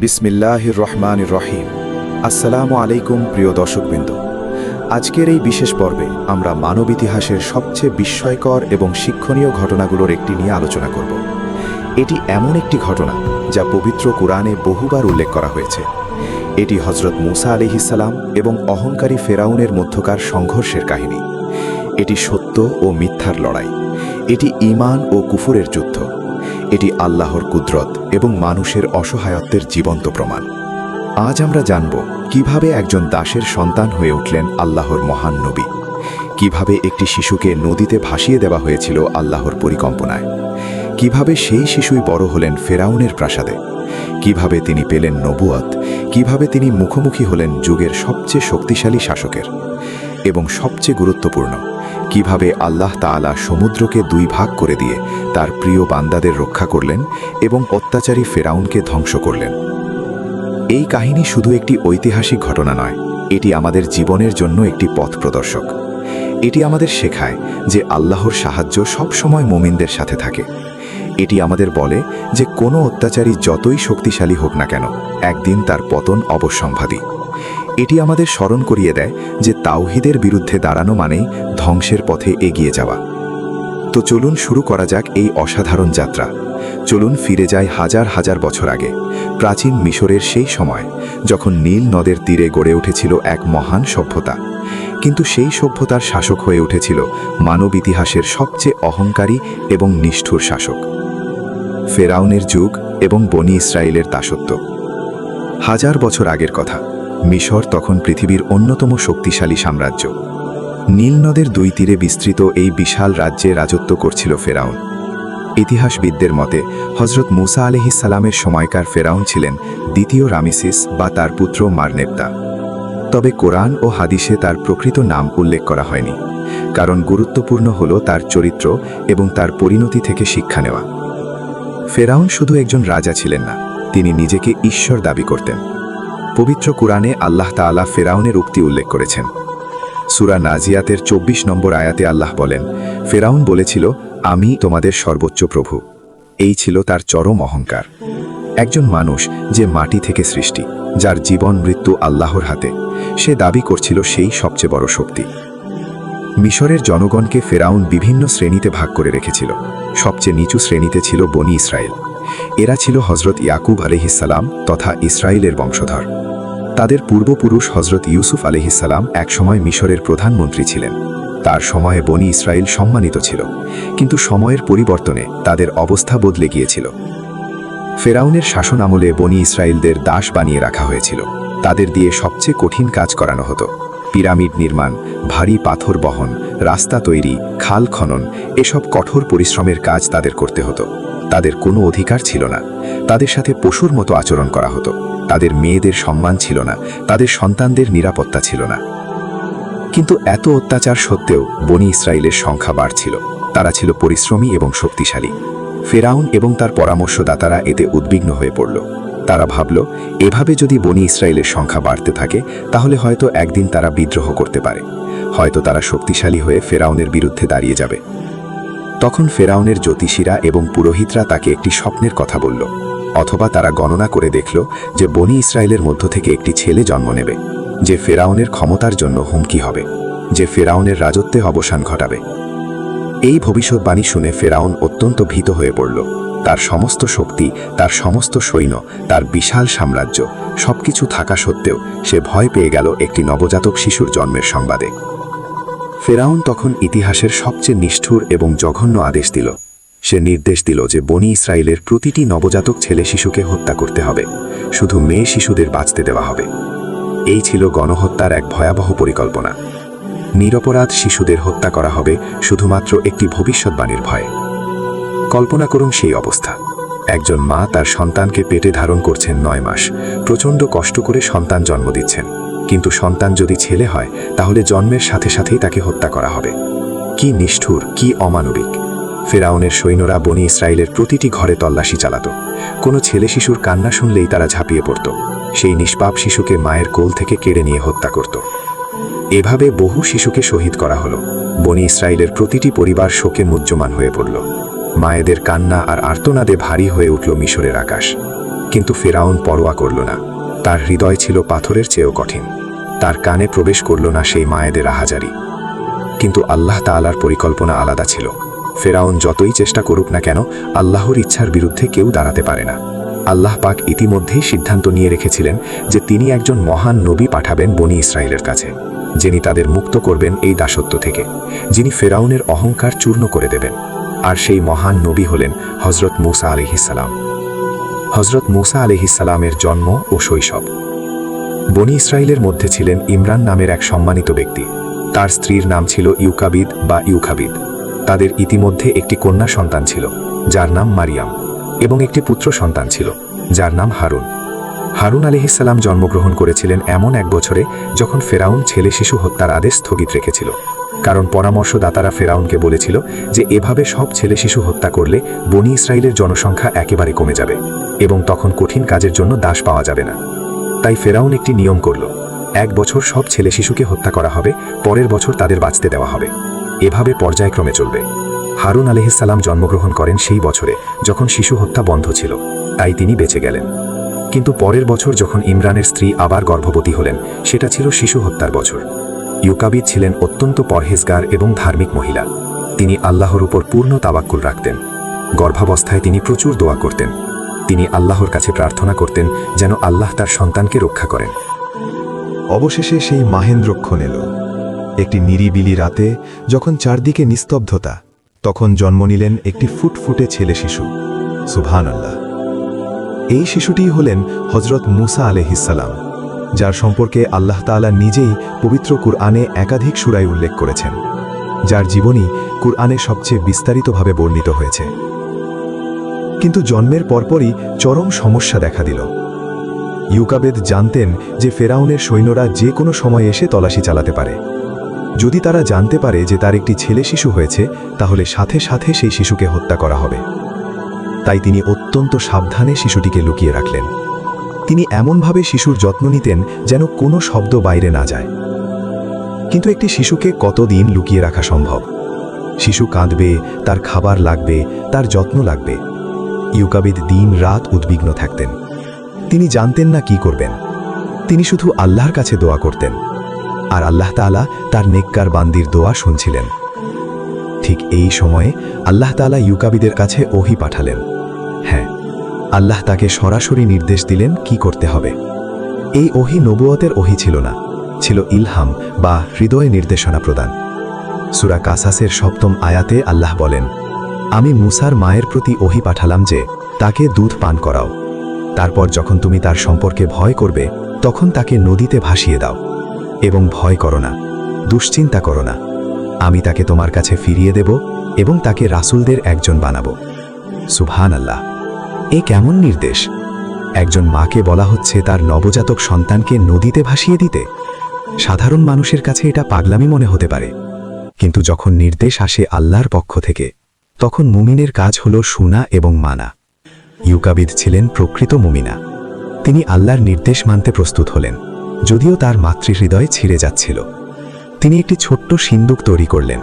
বিসমিল্লাহির রহমানির রহিম। আসসালামু আলাইকুম প্রিয় দর্শকবৃন্দ। আজকের এই বিশেষ পর্বে আমরা মানব ইতিহাসের সবচেয়ে বিস্ময়কর এবং শিক্ষণীয় ঘটনাগুলোর একটি নিয়ে আলোচনা করব। এটি এমন একটি ঘটনা যা পবিত্র কুরআনে বহুবার উল্লেখ করা হয়েছে। এটি হযরত মূসা আলাইহিসসালাম এবং অহংকারী ফেরাউনের মধ্যকার সংঘর্ষের কাহিনী। এটি সত্য ও মিথ্যার লড়াই। এটি ঈমান ও কুফরের যুদ্ধ। এটি আল্লাহর কুদরত এবং মানুষের অসহায়ত্বের জীবন্ত প্রমাণ। আজ আমরা জানব কিভাবে একজন দাসের সন্তান হয়ে উঠলেন আল্লাহর মহান নবী, কিভাবে একটি শিশুকে নদীতে ভাসিয়ে দেওয়া হয়েছিল আল্লাহর পরিকল্পনায়, কিভাবে সেই শিশুই বড় হলেন ফেরাউনের প্রাসাদে, কিভাবে তিনি পেলেন নবুয়ত, কিভাবে তিনি মুখোমুখি হলেন যুগের সবচেয়ে শক্তিশালী শাসকের, এবং সবচেয়ে গুরুত্বপূর্ণ, কিভাবে আল্লাহ তাআলা সমুদ্রকে দুই ভাগ করে দিয়ে তার প্রিয় বান্দাদের রক্ষা করলেন এবং অত্যাচারী ফেরাউনকে ধ্বংস করলেন। এই কাহিনী শুধু একটি ঐতিহাসিক ঘটনা নয়, এটি আমাদের জীবনের জন্য একটি পথ প্রদর্শক। এটি আমাদের শেখায় যে আল্লাহর সাহায্য সবসময় মুমিনদের সাথে থাকে। এটি আমাদের বলে যে কোনো অত্যাচারী যতই শক্তিশালী হোক না কেন, একদিন তার পতন অবশ্যম্ভাবী। এটি আমাদের স্মরণ করিয়ে দেয় যে তাওহীদের বিরুদ্ধে দাঁড়ানো মানেই ধ্বংসের পথে এগিয়ে যাওয়া। তো চলুন শুরু করা যাক এই অসাধারণ যাত্রা। চলুন ফিরে যাই হাজার হাজার বছর আগে, প্রাচীন মিশরের সেই সময় যখন নীল নদের তীরে গড়ে উঠেছিল এক মহান সভ্যতা। কিন্তু সেই সভ্যতার শাসক হয়ে উঠেছিল মানব ইতিহাসের সবচেয়ে অহংকারী এবং নিষ্ঠুর শাসক, ফেরাউনের যুগ এবং বনি ইসরায়েলের দাসত্ব। হাজার বছর আগের কথা। মিশর তখন পৃথিবীর অন্যতম শক্তিশালী সাম্রাজ্য। নীল নদের দুই তীরে বিস্তৃত এই বিশাল রাজ্যে রাজত্ব করছিল ফেরাউন। ইতিহাসবিদদের মতে হযরত মূসা আলাইহিসসালামের সময়কার ফেরাউন ছিলেন দ্বিতীয় রামেসিস বা তার পুত্র মারনেপতা। তবে কোরআন ও হাদিসে তার প্রকৃত নাম উল্লেখ করা হয়নি, কারণ গুরুত্বপূর্ণ হল তার চরিত্র এবং তার পরিণতি থেকে শিক্ষা নেওয়া। ফেরাউন শুধু একজন রাজা ছিলেন না, তিনি নিজেকে ঈশ্বর দাবি করতেন। পবিত্র কুরআনে আল্লাহ তাআলা ফেরাউনের উক্তি উল্লেখ করেছেন। সূরা নাজিয়াতের ২৪ নম্বর আয়াতে আল্লাহ বলেন, ফেরাউন বলেছিল, আমি তোমাদের সর্বোচ্চ প্রভু। এই ছিল তার চরম অহংকার। একজন মানুষ যে মাটি থেকে সৃষ্টি, যার জীবন মৃত্যু আল্লাহর হাতে, সে দাবি করছিল সেই সবচেয়ে বড় শক্তি। মিশরের জনগণকে ফেরাউন বিভিন্ন শ্রেণীতে ভাগ করে রেখেছিল। সবচেয়ে নিচু শ্রেণীতে ছিল বনি ইসরায়েল। এরা ছিল হযরত ইয়াকুব আলাইহিসসালাম তথা ইসরায়েলের বংশধর। তাদের পূর্বপুরুষ হযরত ইউসুফ আলাইহিসসালাম একসময় মিশরের প্রধানমন্ত্রী ছিলেন। তার সময়ে বনি ইসরায়েল সম্মানিত ছিল, কিন্তু সময়ের পরিবর্তনে তাদের অবস্থা বদলে গিয়েছিল। ফেরাউনের শাসন আমলে বনি ইসরায়েলদের দাস বানিয়ে রাখা হয়েছিল। তাদের দিয়ে সবচেয়ে কঠিন কাজ করানো হতো। পিরামিড নির্মাণ, ভারী পাথর বহন, রাস্তা তৈরি, খাল খনন, এসব কঠোর পরিশ্রমের কাজ তাদের করতে হতো। তাদের কোনো অধিকার ছিল না। তাদের সাথে পশুর মতো আচরণ করা হতো। তাদের মেয়েদের সম্মান ছিল না, তাদের সন্তানদের নিরাপত্তা ছিল না। কিন্তু এত অত্যাচার সত্ত্বেও বনি ইসরায়েলের সংখ্যা বাড়ছিল। তারা ছিল পরিশ্রমী এবং শক্তিশালী। ফেরাউন এবং তার পরামর্শদাতারা এতে উদ্বিগ্ন হয়ে পড়ল। তারা ভাবল, এভাবে যদি বনি ইসরায়েলের সংখ্যা বাড়তে থাকে, তাহলে হয়তো একদিন তারা বিদ্রোহ করতে পারে। হয়তো তারা শক্তিশালী হয়ে ফেরাউনের বিরুদ্ধে দাঁড়িয়ে যাবে। তখন ফেরাউনের জ্যোতিষীরা এবং পুরোহিতরা তাকে একটি স্বপ্নের কথা বলল। অথবা তারা গণনা করে দেখল যে বনি ইসরায়েলের মধ্য থেকে একটি ছেলে জন্ম নেবে, যে ফেরাউনের ক্ষমতার জন্য হুমকি হবে, যে ফেরাউনের রাজত্বে অবসান ঘটাবে। এই ভবিষ্যৎবাণী শুনে ফেরাউন অত্যন্ত ভীত হয়ে পড়ল। তার সমস্ত শক্তি, তার সমস্ত সৈন্য, তার বিশাল সাম্রাজ্য, সবকিছু থাকা সত্ত্বেও সে ভয় পেয়ে গেল একটি নবজাতক শিশুর জন্মের সংবাদে। ফেরাউন তখন ইতিহাসের সবচেয়ে নিষ্ঠুর এবং জঘন্য আদেশ দিল। সে নির্দেশ দিল যে বনি ইসরায়েলের প্রতিটি নবজাতক ছেলে শিশুকে হত্যা করতে হবে, শুধু মেয়ে শিশুদের বাঁচতে দেওয়া হবে। এই ছিল গণহত্যার এক ভয়াবহ পরিকল্পনা। নিরপরাধ শিশুদের হত্যা করা হবে শুধুমাত্র একটি ভবিষ্যৎবাণীর ভয়ে। কল্পনা করুন সেই অবস্থা। একজন মা তার সন্তানকে পেটে ধারণ করছেন ৯ মাস, প্রচণ্ড কষ্ট করে সন্তান জন্ম দিচ্ছেন। কিন্তু সন্তান যদি ছেলে হয়, তাহলে জন্মের সাথে সাথেই তাকে হত্যা করা হবে। কি নিষ্ঠুর, কি অমানবিক! ফেরাউনের সৈন্যরা বনি ইসরায়েলের প্রতিটি ঘরে তল্লাশি চালাত। কোনো ছেলে শিশুর কান্না শুনলেই তারা ঝাঁপিয়ে পড়ত। সেই নিষ্পাপ শিশুকে মায়ের কোল থেকে কেড়ে নিয়ে হত্যা করত। এভাবে বহু শিশুকে শহীদ করা হলো। বনি ইসরায়েলের প্রতিটি পরিবার শোকে মুহ্যমান হয়ে পড়ল। মায়েদের কান্না আর আর্তনাদে ভারী হয়ে উঠল মিশরের আকাশ। কিন্তু ফেরাউন পরোয়া করল না। তার হৃদয় ছিল পাথরের চেয়েও কঠিন। তার কানে প্রবেশ করল না সেই মায়েদের আহাজারি। কিন্তু আল্লাহ তাআলার পরিকল্পনা আলাদা ছিল। ফেরাউন যতই চেষ্টা করুক না কেন, আল্লাহর ইচ্ছার বিরুদ্ধে কেউ দাঁড়াতে পারে না। আল্লাহ পাক ইতিমধ্যেই সিদ্ধান্ত নিয়ে রেখেছিলেন যে তিনি একজন মহান নবী পাঠাবেন বনি ইসরায়েলের কাছে, যিনি তাদের মুক্ত করবেন এই দাসত্ব থেকে, যিনি ফেরাউনের অহংকার চূর্ণ করে দেবেন। আর সেই মহান নবী হলেন হযরত মূসা আলাইহিসসালাম। হযরত মূসা আলাইহিসসালামের জন্ম ও শৈশব। বনি ইসরায়েলের মধ্যে ছিলেন ইমরান নামের এক সম্মানিত ব্যক্তি। তার স্ত্রীর নাম ছিল ইউকাবিদ বা ইউখাবিদ। তাদের ইতিমধ্যে একটি কন্যা সন্তান ছিল, যার নাম মারিয়াম, এবং একটি পুত্র সন্তান ছিল, যার নাম হারুন। হারুন আলাইহিসসালাম জন্মগ্রহণ করেছিলেন এমন এক বছরে যখন ফেরাউন ছেলে শিশু হত্যার আদেশ স্থগিত রেখেছিল। কারণ পরামর্শদাতারা ফেরাউনকে বলেছিল যে এভাবে সব ছেলে শিশু হত্যা করলে বনি ইসরায়েলের জনসংখ্যা একেবারে কমে যাবে এবং তখন কঠিন কাজের জন্য দাস পাওয়া যাবে না। তাই ফেরাউন একটি নিয়ম করল, 1 বছর সব ছেলে শিশুকে হত্যা করা হবে, পরের বছর তাদের বাঁচতে দেওয়া হবে। এভাবে পর্যায়ক্রমে চলবে। হারুন আলাইহিসসালাম জন্মগ্রহণ করেন সেই বছরে যখন শিশু হত্যা বন্ধ ছিল, তাই তিনি বেঁচে গেলেন। কিন্তু পরের বছর যখন ইমরানের স্ত্রী আবার গর্ভবতী হলেন, সেটা ছিল শিশু হত্যার বছর। ইউকাবিদ ছিলেন অত্যন্ত পরহেজগার এবং ধার্মিক মহিলা। তিনি আল্লাহর উপর পূর্ণ তাওয়াক্কুল রাখতেন। গর্ভাবস্থায় তিনি প্রচুর দোয়া করতেন। তিনি আল্লাহর কাছে প্রার্থনা করতেন যেন আল্লাহ তার সন্তানকে রক্ষা করেন। অবশেষে সেই মাহেন্দ্রক্ষণ এল। একটি নিরিবিলি রাতে যখন চারদিকে নিস্তব্ধতা, তখন জন্ম নিলেন একটি ফুটফুটে ছেলে শিশু। সুবহানাল্লাহ। এই শিশুটিই হলেন হযরত মূসা আলাইহিসসালাম, যার সম্পর্কে আল্লাহ তাআলা নিজেই পবিত্র কুরআনে একাধিক সূরায় উল্লেখ করেছেন, যার জীবনী কুরআনে সবচেয়ে বিস্তারিতভাবে বর্ণিত হয়েছে। কিন্তু জন্মের পরপরই চরম সমস্যা দেখা দিল। ইউকাবেদ জানতেন যে ফেরাউনের সৈন্যরা যে কোনো সময় এসে তল্লাশি চালাতে পারে। যদি তারা জানতে পারে যে তার একটি ছেলে শিশু হয়েছে, তাহলে সাথে সাথে সেই শিশুকে হত্যা করা হবে। তাই তিনি অত্যন্ত সাবধানে শিশুটিকে লুকিয়ে রাখলেন। তিনি এমনভাবে শিশুর যত্ন নিতেন যেন কোনো শব্দ বাইরে না যায়। কিন্তু একটি শিশুকে কতদিন লুকিয়ে রাখা সম্ভব? শিশু কাঁদবে, তার খাবার লাগবে, তার যত্ন লাগবে। ইউকাবিদ দিন রাত উদ্বিগ্ন থাকতেন। তিনি জানতেন না কি করবেন। তিনি শুধু আল্লাহর কাছে দোয়া করতেন, আর আল্লাহ তাআলা তার নেককার বান্দির দোয়া শুনছিলেন। ঠিক এই সময়ে আল্লাহ তাআলা ইউকাবিদের কাছে ওহী পাঠালেন। হ্যাঁ, আল্লাহ তাকে সরাসরি নির্দেশ দিলেন কি করতে হবে। এই ওহী নবুয়তের ওহী ছিল না, ছিল ইলহাম বা হৃদয় নির্দেশনা প্রদান। সূরা কাসাসের 7ম আয়াতে আল্লাহ বলেন, আমি মূসার মায়ের প্রতি ওহী পাঠালাম যে তাকে দুধ পান করাও। তারপর যখন তুমি তার সম্পর্কে ভয় করবে, তখন তাকে নদীতে ভাসিয়ে দাও এবং ভয় করো না, দুশ্চিন্তা করো না। আমি তাকে তোমার কাছে ফিরিয়ে দেব এবং তাকে রাসূলদের একজন বানাবো। সুবহানাল্লাহ। এ কেমন নির্দেশ! একজন মাকে বলা হচ্ছে তার নবজাতক সন্তানকে নদীতে ভাসিয়ে দিতে। সাধারণ মানুষের কাছে এটা পাগলামি মনে হতে পারে, কিন্তু যখন নির্দেশ আসে আল্লাহর পক্ষ থেকে, তখন মুমিনের কাজ হলো শোনা এবং মানা। ইউকাবিদ ছিলেন প্রকৃত মুমিনা। তিনি আল্লাহর নির্দেশ মানতে প্রস্তুত হলেন, যদিও তার মাতৃহৃদয় ছিঁড়ে যাচ্ছিল। তিনি একটি ছোট্ট সিন্দুক তৈরি করলেন।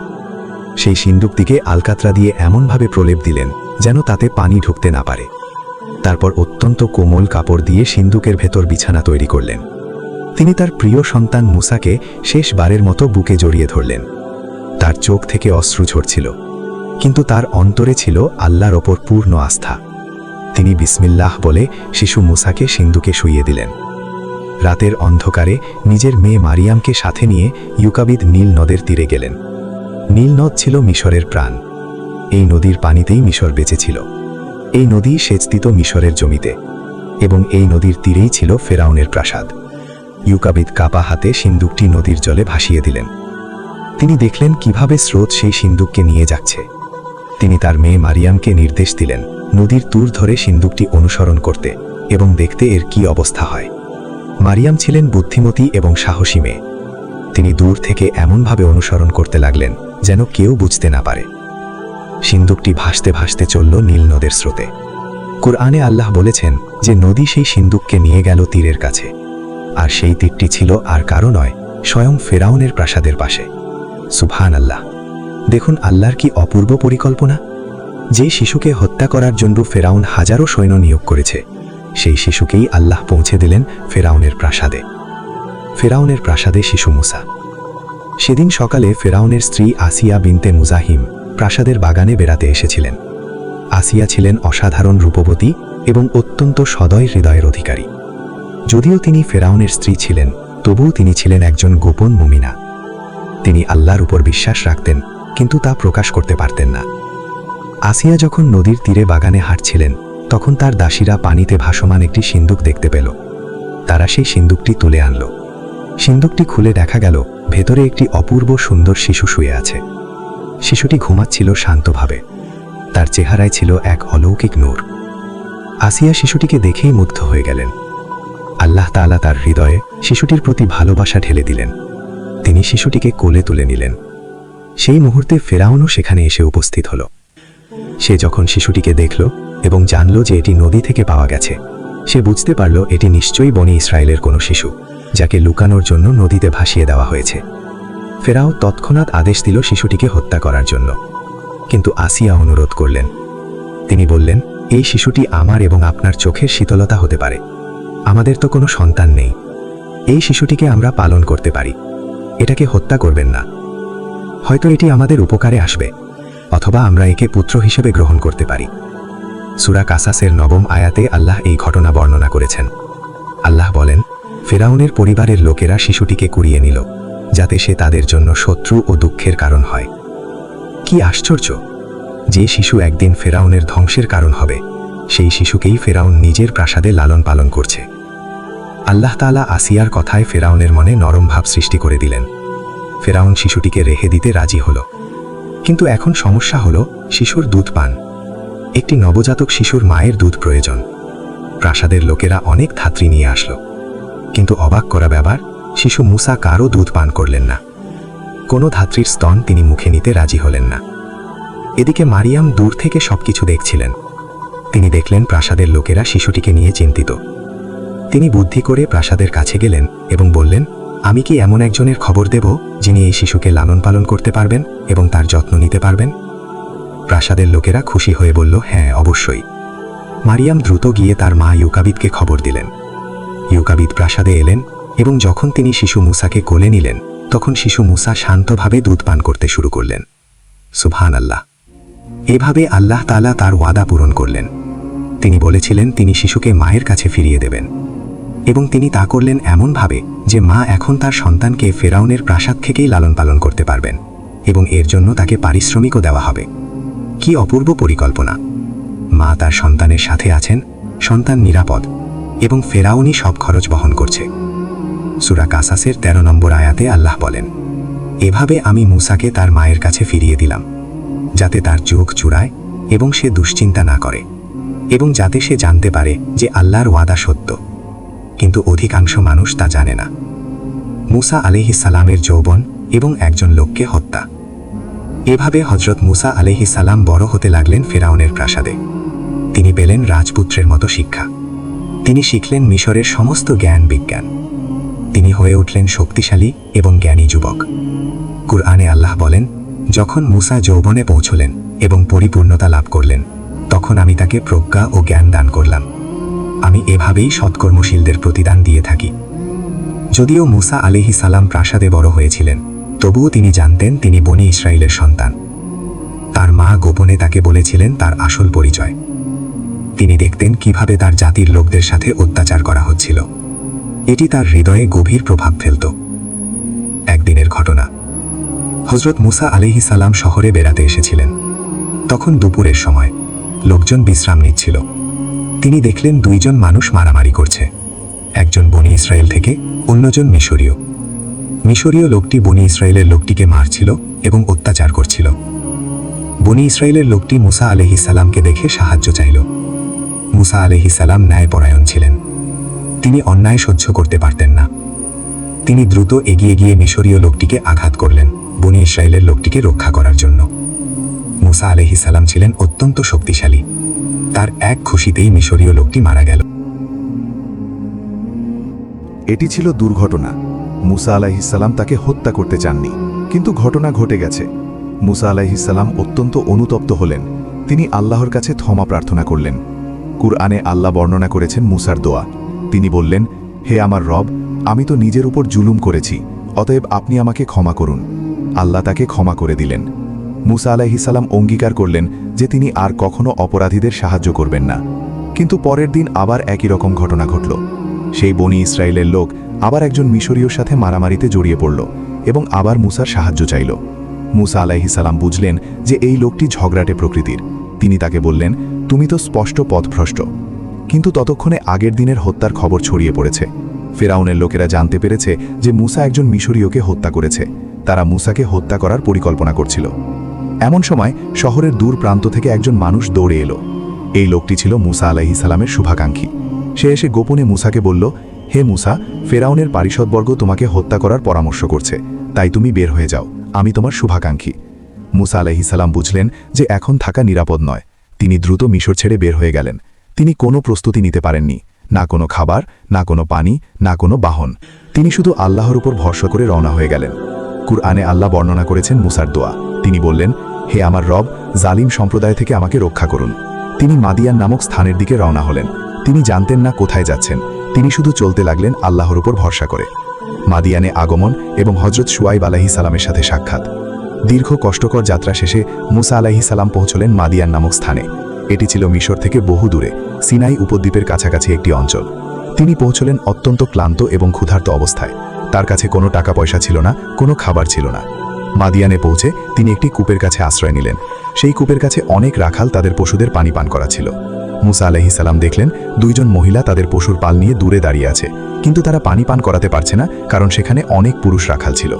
সেই সিন্দুকটিকে আলকাতরা দিয়ে এমনভাবে প্রলেপ দিলেন যেন তাতে পানি ঢুকতে না পারে। তারপর অত্যন্ত কোমল কাপড় দিয়ে সিন্দুকের ভেতর বিছানা তৈরি করলেন। তিনি তার প্রিয় সন্তান মূসাকে শেষবারের মতো বুকে জড়িয়ে ধরলেন। তার চোখ থেকে অশ্রু ঝরছিল, কিন্তু তার অন্তরে ছিল আল্লাহর ওপর পূর্ণ আস্থা। তিনি বিসমিল্লাহ বলে শিশু মূসাকে সিন্দুকে শুইয়ে দিলেন। রাতের অন্ধকারে নিজের মেয়ে মারিয়ামকে সাথে নিয়ে ইউকাবিদ নীল নদের তীরে গেলেন। নীল নদ ছিল মিশরের প্রাণ। এই নদীর পানিতেই মিশর বেঁচে ছিল। এই নদী সেচ দিত মিশরের জমিতে, এবং এই নদীর তীরেই ছিল ফেরাউনের প্রাসাদ। ইউকাবিদ কাপা হাতে সিন্দুকটি নদীর জলে ভাসিয়ে দিলেন। তিনি দেখলেন কিভাবে স্রোত সেই সিন্দুককে নিয়ে যাচ্ছে। তিনি তার মেয়ে মারিয়ামকে নির্দেশ দিলেন নদীর তীর ধরে সিন্দুকটি অনুসরণ করতে এবং দেখতে এর কি অবস্থা হয়। মারিয়াম ছিলেন বুদ্ধিমতী এবং সাহসী মেয়ে। তিনি দূর থেকে এমনভাবে অনুসরণ করতে লাগলেন যেন কেউ বুঝতে না পারে। সিন্দুকটি ভাসতে ভাসতে চলল নীল নদের স্রোতে। কুরআনে আল্লাহ বলেছেন যে নদী সেই সিন্দুককে নিয়ে গেল তীরের কাছে, আর সেই তীরটি ছিল আর কারো নয়, স্বয়ং ফেরাউনের প্রাসাদের পাশে। সুবহানাল্লাহ। দেখুন আল্লাহর কি অপূর্ব পরিকল্পনা। যে শিশুকে হত্যা করার জন্য ফেরাউন হাজারো সৈন্য নিয়োগ করেছে, সেই শিশুকেই আল্লাহ পৌঁছে দিলেন ফেরাউনের প্রাসাদে। ফেরাউনের প্রাসাদে শিশু মুসা। সেদিন সকালে ফেরাউনের স্ত্রী আসিয়া বিনতে মুজাহিম প্রাসাদের বাগানে বেড়াতে এসেছিলেন। আসিয়া ছিলেন অসাধারণ রূপবতী এবং অত্যন্ত সদয় হৃদয়ের অধিকারী। যদিও তিনি ফেরাউনের স্ত্রী ছিলেন, তবুও তিনি ছিলেন একজন গোপন মুমিনা। তিনি আল্লাহর উপর বিশ্বাস রাখতেন, কিন্তু তা প্রকাশ করতে পারতেন না। আসিয়া যখন নদীর তীরে বাগানে হাঁটছিলেন, তখন তার দাসীরা পানিতে ভাসমান একটি সিন্দুক দেখতে পেল। তারা সেই সিন্দুকটি তুলে আনল। সিন্দুকটি খুলে দেখা গেল ভেতরে একটি অপূর্ব সুন্দর শিশু শুয়ে আছে। শিশুটি ঘুমাচ্ছিল শান্তভাবে। তার চেহারায় ছিল এক অলৌকিক নূর। আসিয়া শিশুটিকে দেখেই মুগ্ধ হয়ে গেলেন। আল্লাহ তাআলা তার হৃদয়ে শিশুটির প্রতি ভালোবাসা ঢেলে দিলেন। তিনি শিশুটিকে কোলে তুলে নিলেন। সেই মুহূর্তে ফেরাউনও সেখানে এসে উপস্থিত হল। সে যখন শিশুটিকে দেখল এবং জানল যে এটি নদী থেকে পাওয়া গেছে, সে বুঝতে পারল এটি নিশ্চয়ই বনি ইসরায়েলের কোনো শিশু, যাকে লুকানোর জন্য নদীতে ভাসিয়ে দেওয়া হয়েছে। ফেরাও তৎক্ষণাৎ আদেশ দিল শিশুটিকে হত্যা করার জন্য, কিন্তু আসিয়া অনুরোধ করলেন। তিনি বললেন, এই শিশুটি আমার এবং আপনার চোখের শীতলতা হতে পারে। আমাদের তো কোনো সন্তান নেই। এই শিশুটিকে আমরা পালন করতে পারি। এটাকে হত্যা করবেন না। হয়তো এটি আমাদের উপকারে আসবে, অথবা আমরা একে পুত্র হিসেবে গ্রহণ করতে পারি। সূরা কাসাসের 9 আয়াতে আল্লাহ এই ঘটনা বর্ণনা করেছেন। আল্লাহ বলেন, ফেরাউনের পরিবারের লোকেরা শিশুটিকে কুড়িয়ে নিল, যাতে সে তাদের জন্য শত্রু ও দুঃখের কারণ হয়। কি আশ্চর্য! যে শিশু একদিন ফেরাউনের ধ্বংসের কারণ হবে, সেই শিশুকেই ফেরাউন নিজের প্রাসাদে লালন পালন করছে। আল্লাহ তাআলা আসিয়ার কথায় ফেরাউনের মনে নরম ভাব সৃষ্টি করে দিলেন। ফেরাউন শিশুটিকে রেখে দিতে রাজি হল। কিন্তু এখন সমস্যা হল শিশুর দুধ পান। একটি নবজাতক শিশুর মায়ের দুধ প্রয়োজন। প্রাসাদের লোকেরা অনেক ধাত্রী নিয়ে আসলো, কিন্তু অবাক করা ব্যাপার, শিশু মুসা কারও দুধ পান করলেন না। কোনো ধাত্রীর স্তন তিনি মুখে নিতে রাজি হলেন না। এদিকে মারিয়াম দূর থেকে সবকিছু দেখছিলেন। তিনি দেখলেন প্রাসাদের লোকেরা শিশুটিকে নিয়ে চিন্তিত। তিনি বুদ্ধি করে প্রাসাদের কাছে গেলেন এবং বললেন, আমি কি এমন একজনের খবর দেব যিনি এই শিশুকে লালন পালন করতে পারবেন এবং তার যত্ন নিতে পারবেন? প্রাসাদের লোকেরা খুশি হয়ে বলল, হ্যাঁ, অবশ্যই। মারিয়াম দ্রুত গিয়ে তার মা ইউকাবিদকে খবর দিলেন। ইউকাবিদ প্রাসাদে এলেন এবং যখন তিনি শিশু মুসাকে কোলে নিলেন, তখন শিশু মুসা শান্তভাবে দুধ পান করতে শুরু করলেন। সুবহানাল্লাহ! এভাবে আল্লাহ তাআলা তার ওয়াদা পূরণ করলেন। তিনি বলেছিলেন তিনি শিশুকে মায়ের কাছে ফিরিয়ে দেবেন, এবং তিনি তা করলেন এমনভাবে যে মা এখন তার সন্তানকে ফেরাউনের প্রাসাদ থেকেই লালন পালন করতে পারবেন, এবং এর জন্য তাকে পারিশ্রমিকও দেওয়া হবে। কি অপূর্ব পরিকল্পনা! মা তার সন্তানের সাথে আছেন, সন্তান নিরাপদ, এবং ফেরাউনই সব খরচ বহন করছে। সূরা কাসাসের 13 আয়াতে আল্লাহ বলেন, এভাবে আমি মুসাকে তার মায়ের কাছে ফিরিয়ে দিলাম, যাতে তার চোখ চূড়ায় এবং সে দুশ্চিন্তা না করে, এবং যাতে সে জানতে পারে যে আল্লাহর ওয়াদা সত্য। কিন্তু অধিকাংশ মানুষ তা জানে না। মুসা আলাইহিস সালামের যৌবন এবং একজন লোককে হত্যা। এভাবে হযরত মুসা আলাইহিস সালাম বড় হতে লাগলেন ফেরাউনের প্রাসাদে। তিনি পেলেন রাজপুত্রের মতো শিক্ষা। তিনি শিখলেন মিশরের সমস্ত জ্ঞান বিজ্ঞান। তিনি হয়ে উঠলেন শক্তিশালী এবং জ্ঞানী যুবক। কুরআনে আল্লাহ বলেন, যখন মুসা যৌবনে পৌঁছলেন এবং পরিপূর্ণতা লাভ করলেন, তখন আমি তাকে প্রজ্ঞা ও জ্ঞান দান করলাম। আমি এভাবেই সৎকর্মশীলদের প্রতিদান দিয়ে থাকি। যদিও মুসা আলাইহিস সালাম প্রাসাদে বড় হয়েছিলেন, তবুও তিনি জানতেন তিনি বনি ইসরায়েলের সন্তান। তার মা গোপনে তাকে বলেছিলেন তার আসল পরিচয়। তিনি দেখতেন কিভাবে তার জাতির লোকদের সাথে অত্যাচার করা হচ্ছিল। এটি তার হৃদয়ে গভীর প্রভাব ফেলত। একদিনের ঘটনা, হযরত মুসা আলাইহিস সালাম শহরে বেড়াতে এসেছিলেন। তখন দুপুরের সময় লোকজন বিশ্রাম নিচ্ছিল। তিনি দেখলেন দুইজন মানুষ মারামারি করছে। একজন বনি ইসরায়েল থেকে, অন্যজন মিশরীয়। মিশরীয় লোকটি বনি ইসরায়েলের লোকটিকে মারছিল এবং অত্যাচার করছিল। বনি ইসরায়েলের লোকটি মুসা আলাইহিস সালামকে দেখে সাহায্য চাইল। মুসা আলাইহিস সালাম ন্যায়পরায়ণ ছিলেন। তিনি অন্যায় সহ্য করতে পারতেন না। তিনি দ্রুত এগিয়ে গিয়ে মিশরীয় লোকটিকে আঘাত করলেন, বনি ইসরায়েলের লোকটিকে রক্ষা করার জন্য। মুসা আলাইহিস সালাম ছিলেন অত্যন্ত শক্তিশালী। তার এক খুশিতেই মিশরীয় লোকটি মারা গেল। এটি ছিল দুর্ঘটনা। মুসা আলাইহিস সালাম তাকে হত্যা করতে চাননি, কিন্তু ঘটনা ঘটে গেছে। মুসা আলাইহিস সালাম অত্যন্ত অনুতপ্ত হলেন। তিনি আল্লাহর কাছে ক্ষমা প্রার্থনা করলেন। কুরআনে আল্লাহ বর্ণনা করেছেন মুসার দোয়া। তিনি বললেন, হে আমার রব, আমি তো নিজের উপর জুলুম করেছি, অতএব আপনি আমাকে ক্ষমা করুন। আল্লাহ তাকে ক্ষমা করে দিলেন। মুসা আলাইহিস সালাম অঙ্গীকার করলেন যে তিনি আর কখনো অপরাধীদের সাহায্য করবেন না। কিন্তু পরের দিন আবার একই রকম ঘটনা ঘটল। সেই বনি ইসরায়েলের লোক আবার একজন মিশরীয়র সাথে মারামারিতে জড়িয়ে পড়ল এবং আবার মুসার সাহায্য চাইল। মুসা আলাইহিস সালাম বুঝলেন যে এই লোকটি ঝগড়াটে প্রকৃতির। তিনি তাকে বললেন, তুমি তো স্পষ্ট পথভ্রষ্ট। কিন্তু ততক্ষণে আগের দিনের হত্যার খবর ছড়িয়ে পড়েছে। ফেরাউনের লোকেরা জানতে পেরেছে যে মুসা একজন মিশরীয়কে হত্যা করেছে। তারা মুসাকে হত্যা করার পরিকল্পনা করছিল। এমন সময় শহরের দূর প্রান্ত থেকে একজন মানুষ দৌড়ে এলো। এই লোকটি ছিল মুসা আলাইহিস সালামের শুভাকাঙ্ক্ষী। সে এসে গোপনে মুসাকে বলল, হে মুসা, ফেরাউনের পারিষদবর্গ তোমাকে হত্যা করার পরামর্শ করছে, তাই তুমি বের হয়ে যাও, আমি তোমার শুভাকাঙ্ক্ষী। মুসা আলাইহিস সালাম বুঝলেন যে এখন থাকা নিরাপদ নয়। তিনি দ্রুত মিশর ছেড়ে বের হয়ে গেলেন। তিনি কোনো প্রস্তুতি নিতে পারেননি, না কোনো খাবার, না কোনো পানি, না কোনো বাহন। তিনি শুধু আল্লাহর উপর ভরসা করে রওনা হয়ে গেলেন। কুরআনে আল্লাহ বর্ণনা করেছেন মুসার দোয়া। তিনি বললেন, হে আমার রব, জালিম সম্প্রদায় থেকে আমাকে রক্ষা করুন। তিনি মাদিয়ান নামক স্থানের দিকে রওনা হলেন। তিনি জানতেন না কোথায় যাচ্ছেন। তিনি শুধু চলতে লাগলেন আল্লাহর উপর ভরসা করে। মাদিয়ানে আগমন এবং হজরত শুআইব আলাইহিস সালামের সাথে সাক্ষাৎ। দীর্ঘ কষ্টকর যাত্রা শেষে মুসা আলাইহিস সালাম পৌঁছলেন মাদিয়ান নামক স্থানে। এটি ছিল মিশর থেকে বহু দূরে, সিনাই উপদ্বীপের কাছাকাছি একটি অঞ্চল। তিনি পৌঁছলেন অত্যন্ত ক্লান্ত এবং ক্ষুধার্ত অবস্থায়। তার কাছে কোনো টাকা পয়সা ছিল না, কোনো খাবার ছিল না। মাদিয়ানে পৌঁছে তিনি একটি কূপের কাছে আশ্রয় নিলেন। সেই কূপের কাছে অনেক রাখাল তাদের পশুদের পানি পান করাচ্ছিল। মুসা আলাইহিস সালাম দেখলেন দুইজন মহিলা তাদের পশুর পাল নিয়ে দূরে দাঁড়িয়ে আছে, কিন্তু তারা পানি পান করাতে পারছে না, কারণ সেখানে অনেক পুরুষ রাখাল ছিল।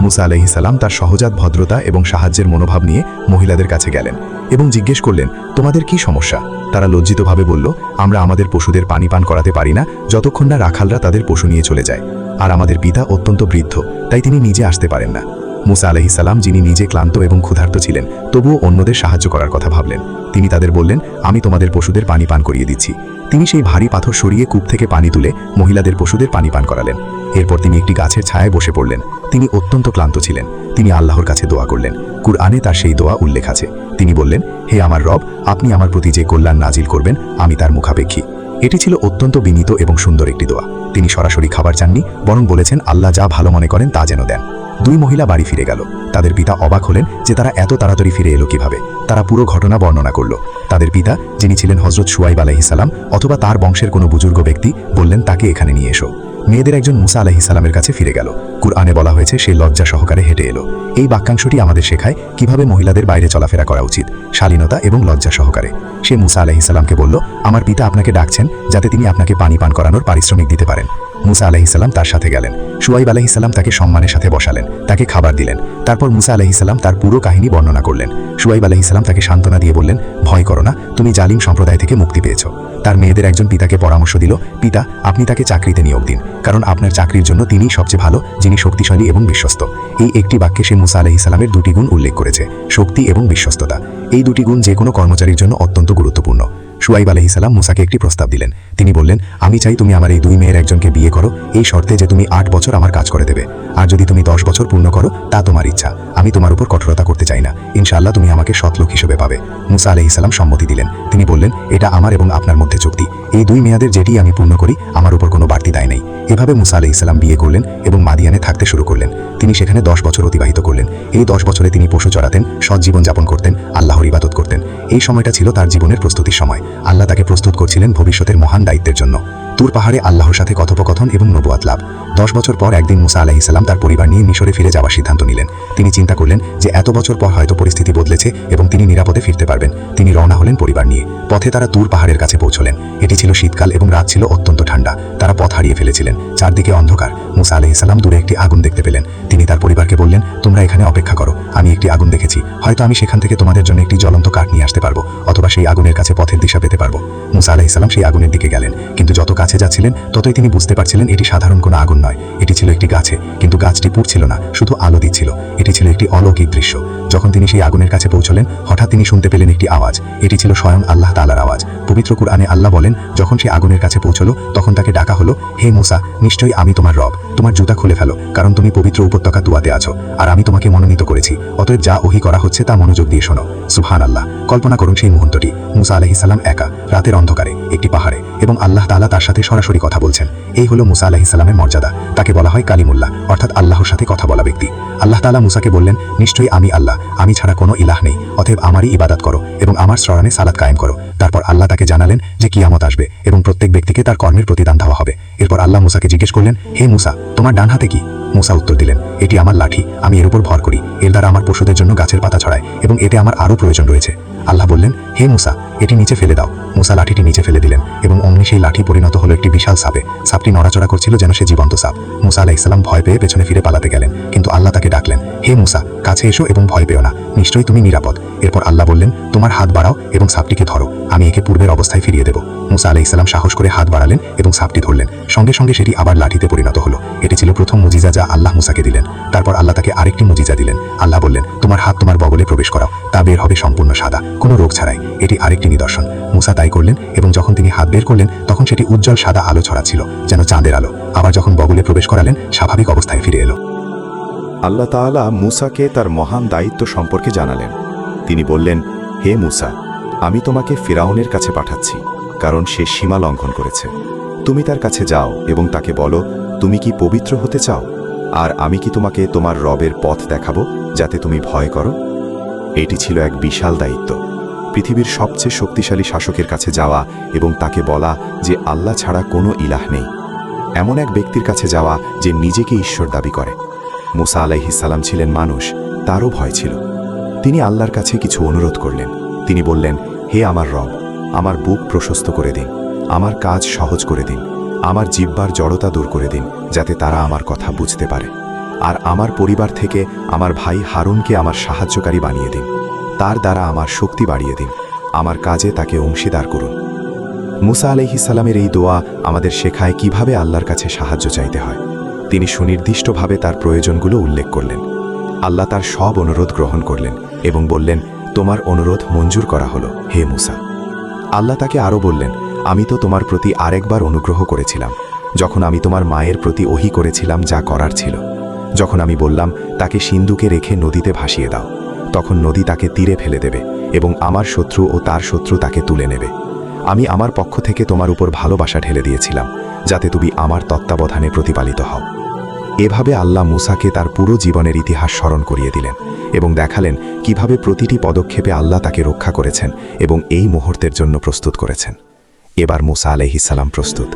মুসা আলাইহিস সালাম তার সহজাত ভদ্রতা এবং সাহায্যের মনোভাব নিয়ে মহিলাদের কাছে গেলেন এবং জিজ্ঞেস করলেন, তোমাদের কি সমস্যা? তারা লজ্জিতভাবে বলল, আমরা আমাদের পশুদের পানি পান করাতে পারি না যতক্ষণ না রাখালরা তাদের পশু নিয়ে চলে যায়, আর আমাদের পিতা অত্যন্ত বৃদ্ধ, তাই তিনি নিজে আসতে পারেন না। মুসা আলাইহিস সালাম, যিনি নিজে ক্লান্ত এবং ক্ষুধার্ত ছিলেন, তবুও অন্যদের সাহায্য করার কথা ভাবলেন। তিনি তাদের বললেন, আমি তোমাদের পশুদের পানি পান করিয়ে দিচ্ছি। তিনি সেই ভারী পাথর সরিয়ে কূপ থেকে পানি তুলে মহিলাদের পশুদের পানি পান করালেন। এরপর তিনি একটি গাছের ছায়ায় বসে পড়লেন। তিনি অত্যন্ত ক্লান্ত ছিলেন। তিনি আল্লাহর কাছে দোয়া করলেন। কুরআনে তার সেই দোয়া উল্লেখ আছে। তিনি বললেন, হে আমার রব, আপনি আমার প্রতি যে কল্যাণ নাজিল করবেন আমি তার মুখাপেক্ষী। এটি ছিল অত্যন্ত বিনীত এবং সুন্দর একটি দোয়া। তিনি সরাসরি খাবার চাননি, বরং বলেছেন আল্লাহ যা ভালো মনে করেন তা যেন দেন। দুই মহিলা বাড়ি ফিরে গেল। তাদের পিতা অবাক হলেন যে তারা এত তাড়াতাড়ি ফিরে এলো কিভাবে। তারা পুরো ঘটনা বর্ণনা করল। তাদের পিতা, যিনি ছিলেন হজরত শুআইব আলাইহিস সালাম অথবা তার বংশের কোনো বুজুর্গ ব্যক্তি, বললেন তাকে এখানে নিয়ে এসো। মেয়েদের একজন মুসা আলাইহিস সালামের কাছে ফিরে গেল। কুরআনে বলা হয়েছে সে লজ্জা সহকারে হেঁটে এলো। এই বাক্যাংশটি আমাদের শেখায় কিভাবে মহিলাদের বাইরে চলাফেরা করা উচিত, শালীনতা এবং লজ্জা সহকারে। সে মুসা আলাইহিস সালামকে বলল, আমার পিতা আপনাকে ডাকছেন যাতে তিনি আপনাকে পানি পান করানোর পারিশ্রমিক দিতে পারেন। মুসা আলাইহিস সালাম তার সাথে গেলেন। শুআইব আলাইহিস সালাম তাকে সম্মানের সাথে বসালেন, তাকে খাবার দিলেন। তারপর মুসা আলাইহিস সালাম তার পুরো কাহিনী বর্ণনা করলেন। শুআইব আলাইহিস সালাম তাকে সান্ত্বনা দিয়ে বললেন, ভয় করো না, তুমি জালিম সম্প্রদায় থেকে মুক্তি পেয়েছো। তার মেয়েদের একজন পিতাকে পরামর্শ দিল, পিতা, আপনি তাকে চাকরিতে নিয়োগ দিন, কারণ আপনার চাকরির জন্য তিনিই সবচেয়ে ভালো, যিনি শক্তিশালী এবং বিশ্বস্ত। এই একটি বাক্যে সে মুসা আলাইহিস সালামের দুটি গুণ উল্লেখ করেছে, শক্তি এবং বিশ্বস্ততা। এই দুটি গুণ যে কোনো কর্মচারীর জন্য অত্যন্ত গুরুত্বপূর্ণ। শুআইব আলাইহিস সালাম মুসাকে একটি প্রস্তাব দিলেন। তিনি বললেন, আমি চাই তুমি আমার এই দুই মেয়ের একজনকে বিয়ে করো, এই শর্তে যে তুমি 8 বছর আমার কাজ করে দেবে। আর যদি তুমি 10 বছর পূর্ণ করো তা তোমার ইচ্ছা, আমি তোমার উপর কঠোরতা করতে চাই না। ইনশাআল্লাহ তুমি আমাকে সৎলোক হিসেবে পাবে। মুসা আলাইহিস সালাম সম্মতি দিলেন। তিনি বললেন, এটা আমার এবং আপনার মধ্যে চুক্তি। এই দুই মেয়াদের যেটি আমি পূর্ণ করি আমার উপর কোনো বাড়তি দায় নেই। এভাবে মুসা আলাইহিস সালাম বিয়ে করলেন এবং মাদিয়ানে থাকতে শুরু করলেন। তিনি সেখানে 10 বছর অতিবাহিত করলেন। এই 10 বছরে তিনি পশু চড়াতেন, সৎ জীবন যাপন করতেন, আল্লাহর ইবাদত করতেন। এই সময়টা ছিল তার জীবনের প্রস্তুতির সময়। আল্লাহ তাকে প্রস্তুত করছিলেন ভবিষ্যতের মহান দায়িত্বের জন্য। তুর পাহাড়ে আল্লাহর সাথে কথোপকথন এবং নবুয়াত লাভ। 10 বছর পর একদিন মুসা আলাইহিস সালাম তার পরিবার নিয়ে মিশরে ফিরে যাওয়ার সিদ্ধান্ত নিলেন। তিনি চিন্তা করলেন যে এত বছর পর হয়তো পরিস্থিতি বদলেছে এবং তিনি নিরাপদে ফিরতে পারবেন। তিনি রওনা হলেন পরিবার নিয়ে। পথে তারা তুর পাহাড়ের কাছে পৌঁছলেন। এটি ছিল শীতকাল এবং রাত ছিল অত্যন্ত ঠান্ডা। তারা পথ হারিয়ে ফেলেছিলেন। চারদিকে অন্ধকার। মুসা আলাইহিস সালাম দূরে একটি আগুন দেখতে পেলেন। তিনি তার পরিবারকে বললেন, তোমরা এখানে অপেক্ষা করো, আমি একটি আগুন দেখেছি, হয়তো আমি সেখান থেকে তোমাদের জন্য একটি জ্বলন্ত কাঠ নিয়ে আসতে পারবো, অথবা সেই আগুনের কাছে পথের দিশা পেতে পারবো। মুসা আলাইহিস সালাম সেই আগুনের দিকে গেলেন, কিন্তু যত কাছে যাচ্ছিলেন ততই তিনি বুঝতে পারছিলেন এটি সাধারণ কোনো আগুন নয়। এটি ছিল একটি গাছে, কিন্তু গাছটি পুড়ছিল না, শুধু আলো দিচ্ছিল। এটি ছিল একটি অলৌকিক দৃশ্য। যখন তিনি সেই আগুনের কাছে পৌঁছলেন হঠাৎ তিনি শুনতে পেলেন একটি আওয়াজ। এটি ছিল স্বয়ং আল্লাহ তাআলার আওয়াজ। পবিত্র কুরআনে আল্লাহ বলেন, যখন সে আগুনের কাছে পৌঁছলো তখন তাকে ডাকা হলো, হে মূসা, নিশ্চয়ই আমি তোমার রব, তোমার জুতা খুলে ফেলো, কারণ তুমি পবিত্র উপত্যকা তুয়াতে আছো, আর আমি তোমাকে মনোনীত করেছি। অতএব যা ওহী করা হচ্ছে তা মনোযোগ দিয়ে শোনো। সুবহানাল্লাহ। কল্পনা করুন সেই মুহূর্তটি, মূসা আলাইহিস সালাম একা রাতের অন্ধকারে একটি পাহাড়ে, এবং আল্লাহ তাআলা তার সাথে সরাসরি কথা বলছেন। এই হলো মূসা আলাইহিস সালামের মর্যাদা। তাকে বলা হয় কালিমুল্লাহ, অর্থাৎ আল্লাহর সাথে কথা বলা ব্যক্তি। আল্লাহ তাআলা মূসাকে বললেন, নিশ্চয়ই আমি আল্লাহ, আমি ছাড়া কোনো ইলাহ নেই, অতএব আমারই ইবাদত করো এবং আমার স্মরণে সালাত কায়েম করো। তারপর আল্লাহ তাকে জানালেন যে কিয়ামত আসবে এবং প্রত্যেক ব্যক্তিকে তার কর্মের প্রতিদান দেওয়া হবে। এরপর আল্লাহ মূসাকে জিজ্ঞেস করলেন, হে মূসা, তোমার ডান হাতে কি? মূসা উত্তর দিলেন, এটি আমার লাঠি, আমি এর উপর ভর করি, এর দ্বারা আমার পশুদের জন্য গাছের পাতা ছড়ায় এবং এতে আমার আরও প্রয়োজন রয়েছে। আল্লাহ বললেন, হে মূসা, এটি নিচে ফেলে দাও। মূসা লাঠিটি নিচে ফেলে দিলেন এবং অমনি সেই লাঠি পরিণত হলো একটি বিশাল সাপে। সাপটি নড়াচড়া করছিল যেন সে জীবন্ত সাপ। মূসা আলাইহিস সালাম ভয় পেয়ে পেছনে ফিরে পালাতে গেলেন, কিন্তু আল্লাহ তাকে ডাকলেন, হে মূসা, কাছে এসো এবং ভয় পেও না, নিশ্চয়ই তুমি নিরাপদ। এরপর আল্লাহ বললেন, তোমার হাত বাড়াও এবং সাপটিকে ধরো, আমি একে পূর্বের অবস্থায় ফিরিয়ে দেব। মূসা আলাইহিস সালাম সাহস করে হাত বাড়ালেন এবং সাপটি ধরলেন, সঙ্গে সঙ্গে সেটি আবার লাঠিতে পরিণত হলো। এটি ছিল প্রথম মুজিজা যা আল্লাহ মূসাকে দিলেন। তারপর আল্লাহ তাকে আরেকটি মুজিজা দিলেন। আল্লাহ বললেন, তোমার হাত তোমার বগলে প্রবেশ করাও, তা বের হবে সম্পূর্ণ সাদা, কোনো রোগ ছাড়াই। এটি আরেকটি নিদর্শন। মূসা তাই করলেন এবং যখন তিনি হাত বের করলেন তখন সেটি উজ্জ্বল সাদা আলো ছড়াচ্ছিল, যেন চাঁদের আলো। আবার যখন বগলে প্রবেশ করালেন স্বাভাবিক অবস্থায় ফিরে এলো। আল্লাহ তাআলা মূসাকে তার মহান দায়িত্ব সম্পর্কে জানালেন। তিনি বললেন, হে মূসা, আমি তোমাকে ফিরাউনের কাছে পাঠাচ্ছি, কারণ সে সীমা লঙ্ঘন করেছে। তুমি তার কাছে যাও এবং তাকে বলো, তুমি কি পবিত্র হতে চাও, আর আমি কি তোমাকে তোমার রবের পথ দেখাবো যাতে তুমি ভয় করো? এটি ছিল এক বিশাল দায়িত্ব। পৃথিবীর সবচেয়ে শক্তিশালী শাসকের কাছে যাওয়া এবং তাকে বলা যে আল্লাহ ছাড়া কোনো ইলাহ নেই, এমন এক ব্যক্তির কাছে যাওয়া যে নিজেকে ঈশ্বর দাবি করে। মূসা আলাইহিস সালাম ছিলেন মানুষ, তারও ভয় ছিল। তিনি আল্লাহর কাছে কিছু অনুরোধ করলেন। তিনি বললেন, হে আমার রব, আমার বুক প্রশস্ত করে দিন, আমার কাজ সহজ করে দিন, আমার জিহ্বার জড়তা দূর করে দিন, যাতে তারা আমার কথা বুঝতে পারে। আর আমার পরিবার থেকে আমার ভাই হারুনকে আমার সাহায্যকারী বানিয়ে দিন, তার দ্বারা আমার শক্তি বাড়িয়ে দিন, আমার কাজে তাকে অংশীদার করুন। মূসা আলাইহিস সালামের এই দোয়া আমাদের শেখায় কিভাবে আল্লাহর কাছে সাহায্য চাইতে হয়। তিনি সুনির্দিষ্টভাবে তার প্রয়োজনগুলো উল্লেখ করলেন। আল্লাহ তার সব অনুরোধ গ্রহণ করলেন এবং বললেন, তোমার অনুরোধ মঞ্জুর করা হলো, হে মূসা। আল্লাহ তাকে আরও বললেন, আমি তো তোমার প্রতি আরেকবার অনুগ্রহ করেছিলাম, যখন আমি তোমার মায়ের প্রতি ওহী করেছিলাম যা করার ছিল। যখন আমি বললাম তাকে সিন্ধুকে রেখে নদীতে ভাসিয়ে দাও, তখন নদী তাকে তীরে ফেলে দেবে এবং আমার শত্রু ও তার শত্রু তাকে তুলে নেবে। আমি আমার পক্ষ থেকে তোমার উপর ভালোবাসা ঢেলে দিয়েছিলাম, যাতে তুমি আমার তত্ত্বাবধানে প্রতিপালিত হও। এভাবে আল্লাহ মূসাকে তার পুরো জীবনের ইতিহাস স্মরণ করিয়ে দিলেন এবং দেখালেন কিভাবে প্রতিটি পদক্ষেপে আল্লাহ তাকে রক্ষা করেছেন এবং এই মুহূর্তের জন্য প্রস্তুত করেছেন। এবার মূসা আলাইহিস সালাম প্রস্তুত।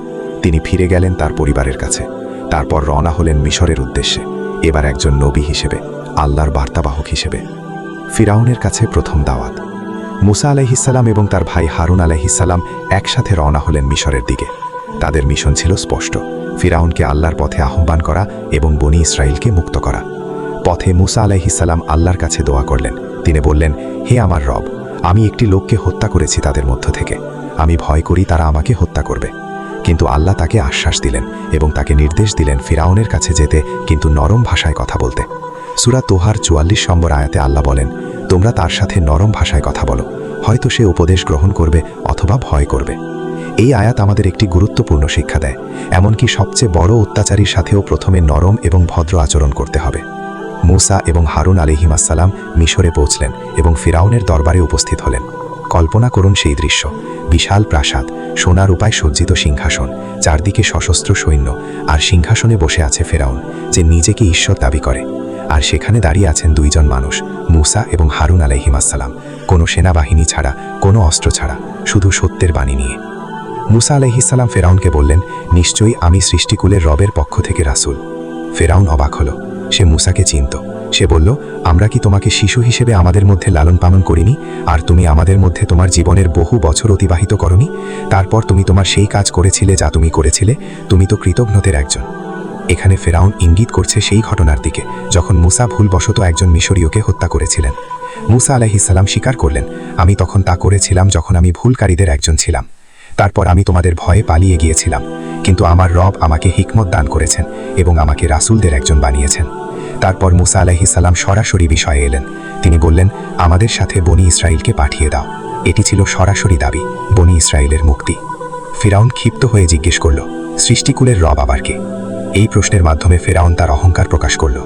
তিনি ফিরে গেলেন তার পরিবারের কাছে। তারপর রওনা হলেন মিশরের উদ্দেশ্যে, এবার একজন নবী হিসেবে, আল্লাহর বার্তাবাহক হিসেবে। ফিরাউনের কাছে প্রথম দাওয়াত। মূসা আলাইহিস সালাম এবং তার ভাই হারুন আলাইহিস সালাম একসাথে রওনা হলেন মিশরের দিকে। তাদের মিশন ছিল স্পষ্ট, ফিরাউনকে আল্লাহর পথে আহ্বান করা এবং বনি ইসরাইলকে মুক্ত করা। পথে মূসা আলাইহিস সালাম আল্লাহর কাছে দোয়া করলেন। তিনি বললেন, হে আমার রব, আমি একটি লোককে হত্যা করেছি তাদের মধ্য থেকে, আমি ভয় করি তারা আমাকে হত্যা করবে। কিন্তু আল্লাহ তাকে আশ্বাস দিলেন এবং তাকে নির্দেশ দিলেন ফিরাউনের কাছে যেতে, কিন্তু নরম ভাষায় কথা বলতে। সূরা তোহার 44 নম্বর আয়াতে আল্লাহ বলেন, তোমরা তার সাথে নরম ভাষায় কথা বলো, হয়তো সে উপদেশ গ্রহণ করবে অথবা ভয় করবে। এই আয়াত আমাদের একটি গুরুত্বপূর্ণ শিক্ষা দেয়, এমনকি সবচেয়ে বড় অত্যাচারীর সাথেও প্রথমে নরম এবং ভদ্র আচরণ করতে হবে। মূসা এবং হারুন আলাইহিস সালাম মিশরে পৌঁছলেন এবং ফিরাউনের দরবারে উপস্থিত হলেন। কল্পনা করুন সেই দৃশ্য, বিশাল প্রাসাদ, সোনার উপায় সজ্জিত সিংহাসন, চারদিকে সশস্ত্র সৈন্য, আর সিংহাসনে বসে আছে ফেরাউন, যে নিজেকে ঈশ্বর দাবি করে। আর সেখানে দাঁড়িয়ে আছেন দুইজন মানুষ, মূসা এবং হারুন আলাইহিস সালাম, কোনো সেনাবাহিনী ছাড়া, কোনো অস্ত্র ছাড়া, শুধু সত্যের বাণী নিয়ে। মূসা আলাইহিস সালাম ফেরাউনকে বললেন, নিশ্চয়ই আমি সৃষ্টিকুলের রবের পক্ষ থেকে রাসূল। ফেরাউন অবাক হল, সে মূসাকে চিনত। সে বলল, আমরা কি তোমাকে শিশু হিসেবে আমাদের মধ্যে লালন পালন করিনি, আর তুমি আমাদের মধ্যে তোমার জীবনের বহু বছর অতিবাহিত করনি? তারপর তুমি তোমার সেই কাজ করেছিলে যা তুমি করেছিলে, তুমি তো কৃতজ্ঞদের একজন। এখানে ফেরাউন ইঙ্গিত করছে সেই ঘটনার দিকে যখন মূসা ভুলবশত একজন মিশরীয়কে হত্যা করেছিলেন। মূসা আলাইহিস সালাম স্বীকার করলেন, আমি তখন তা করেছিলাম যখন আমি ভুলকারীদের একজন ছিলাম। তারপর আমি তোমাদের ভয়ে পালিয়ে গিয়েছিলাম, কিন্তু আমার রব আমাকে হিকমত দান করেছেন এবং আমাকে রাসূলদের একজন বানিয়েছেন। তারপর মুসা আলাইহিস সালাম সরাসরি বিষয়ে এলেন। তিনি বললেন, আমাদের সাথে বনি ইসরায়েলকে পাঠিয়ে দাও। এটি ছিল সরাসরি দাবি, বনি ইসরায়েলের মুক্তি। ফিরাউন ক্ষিপ্ত হয়ে জিজ্ঞেস করল, সৃষ্টিকুলের রব আবার কে? এই প্রশ্নের মাধ্যমে ফেরাউন তার অহংকার প্রকাশ করল।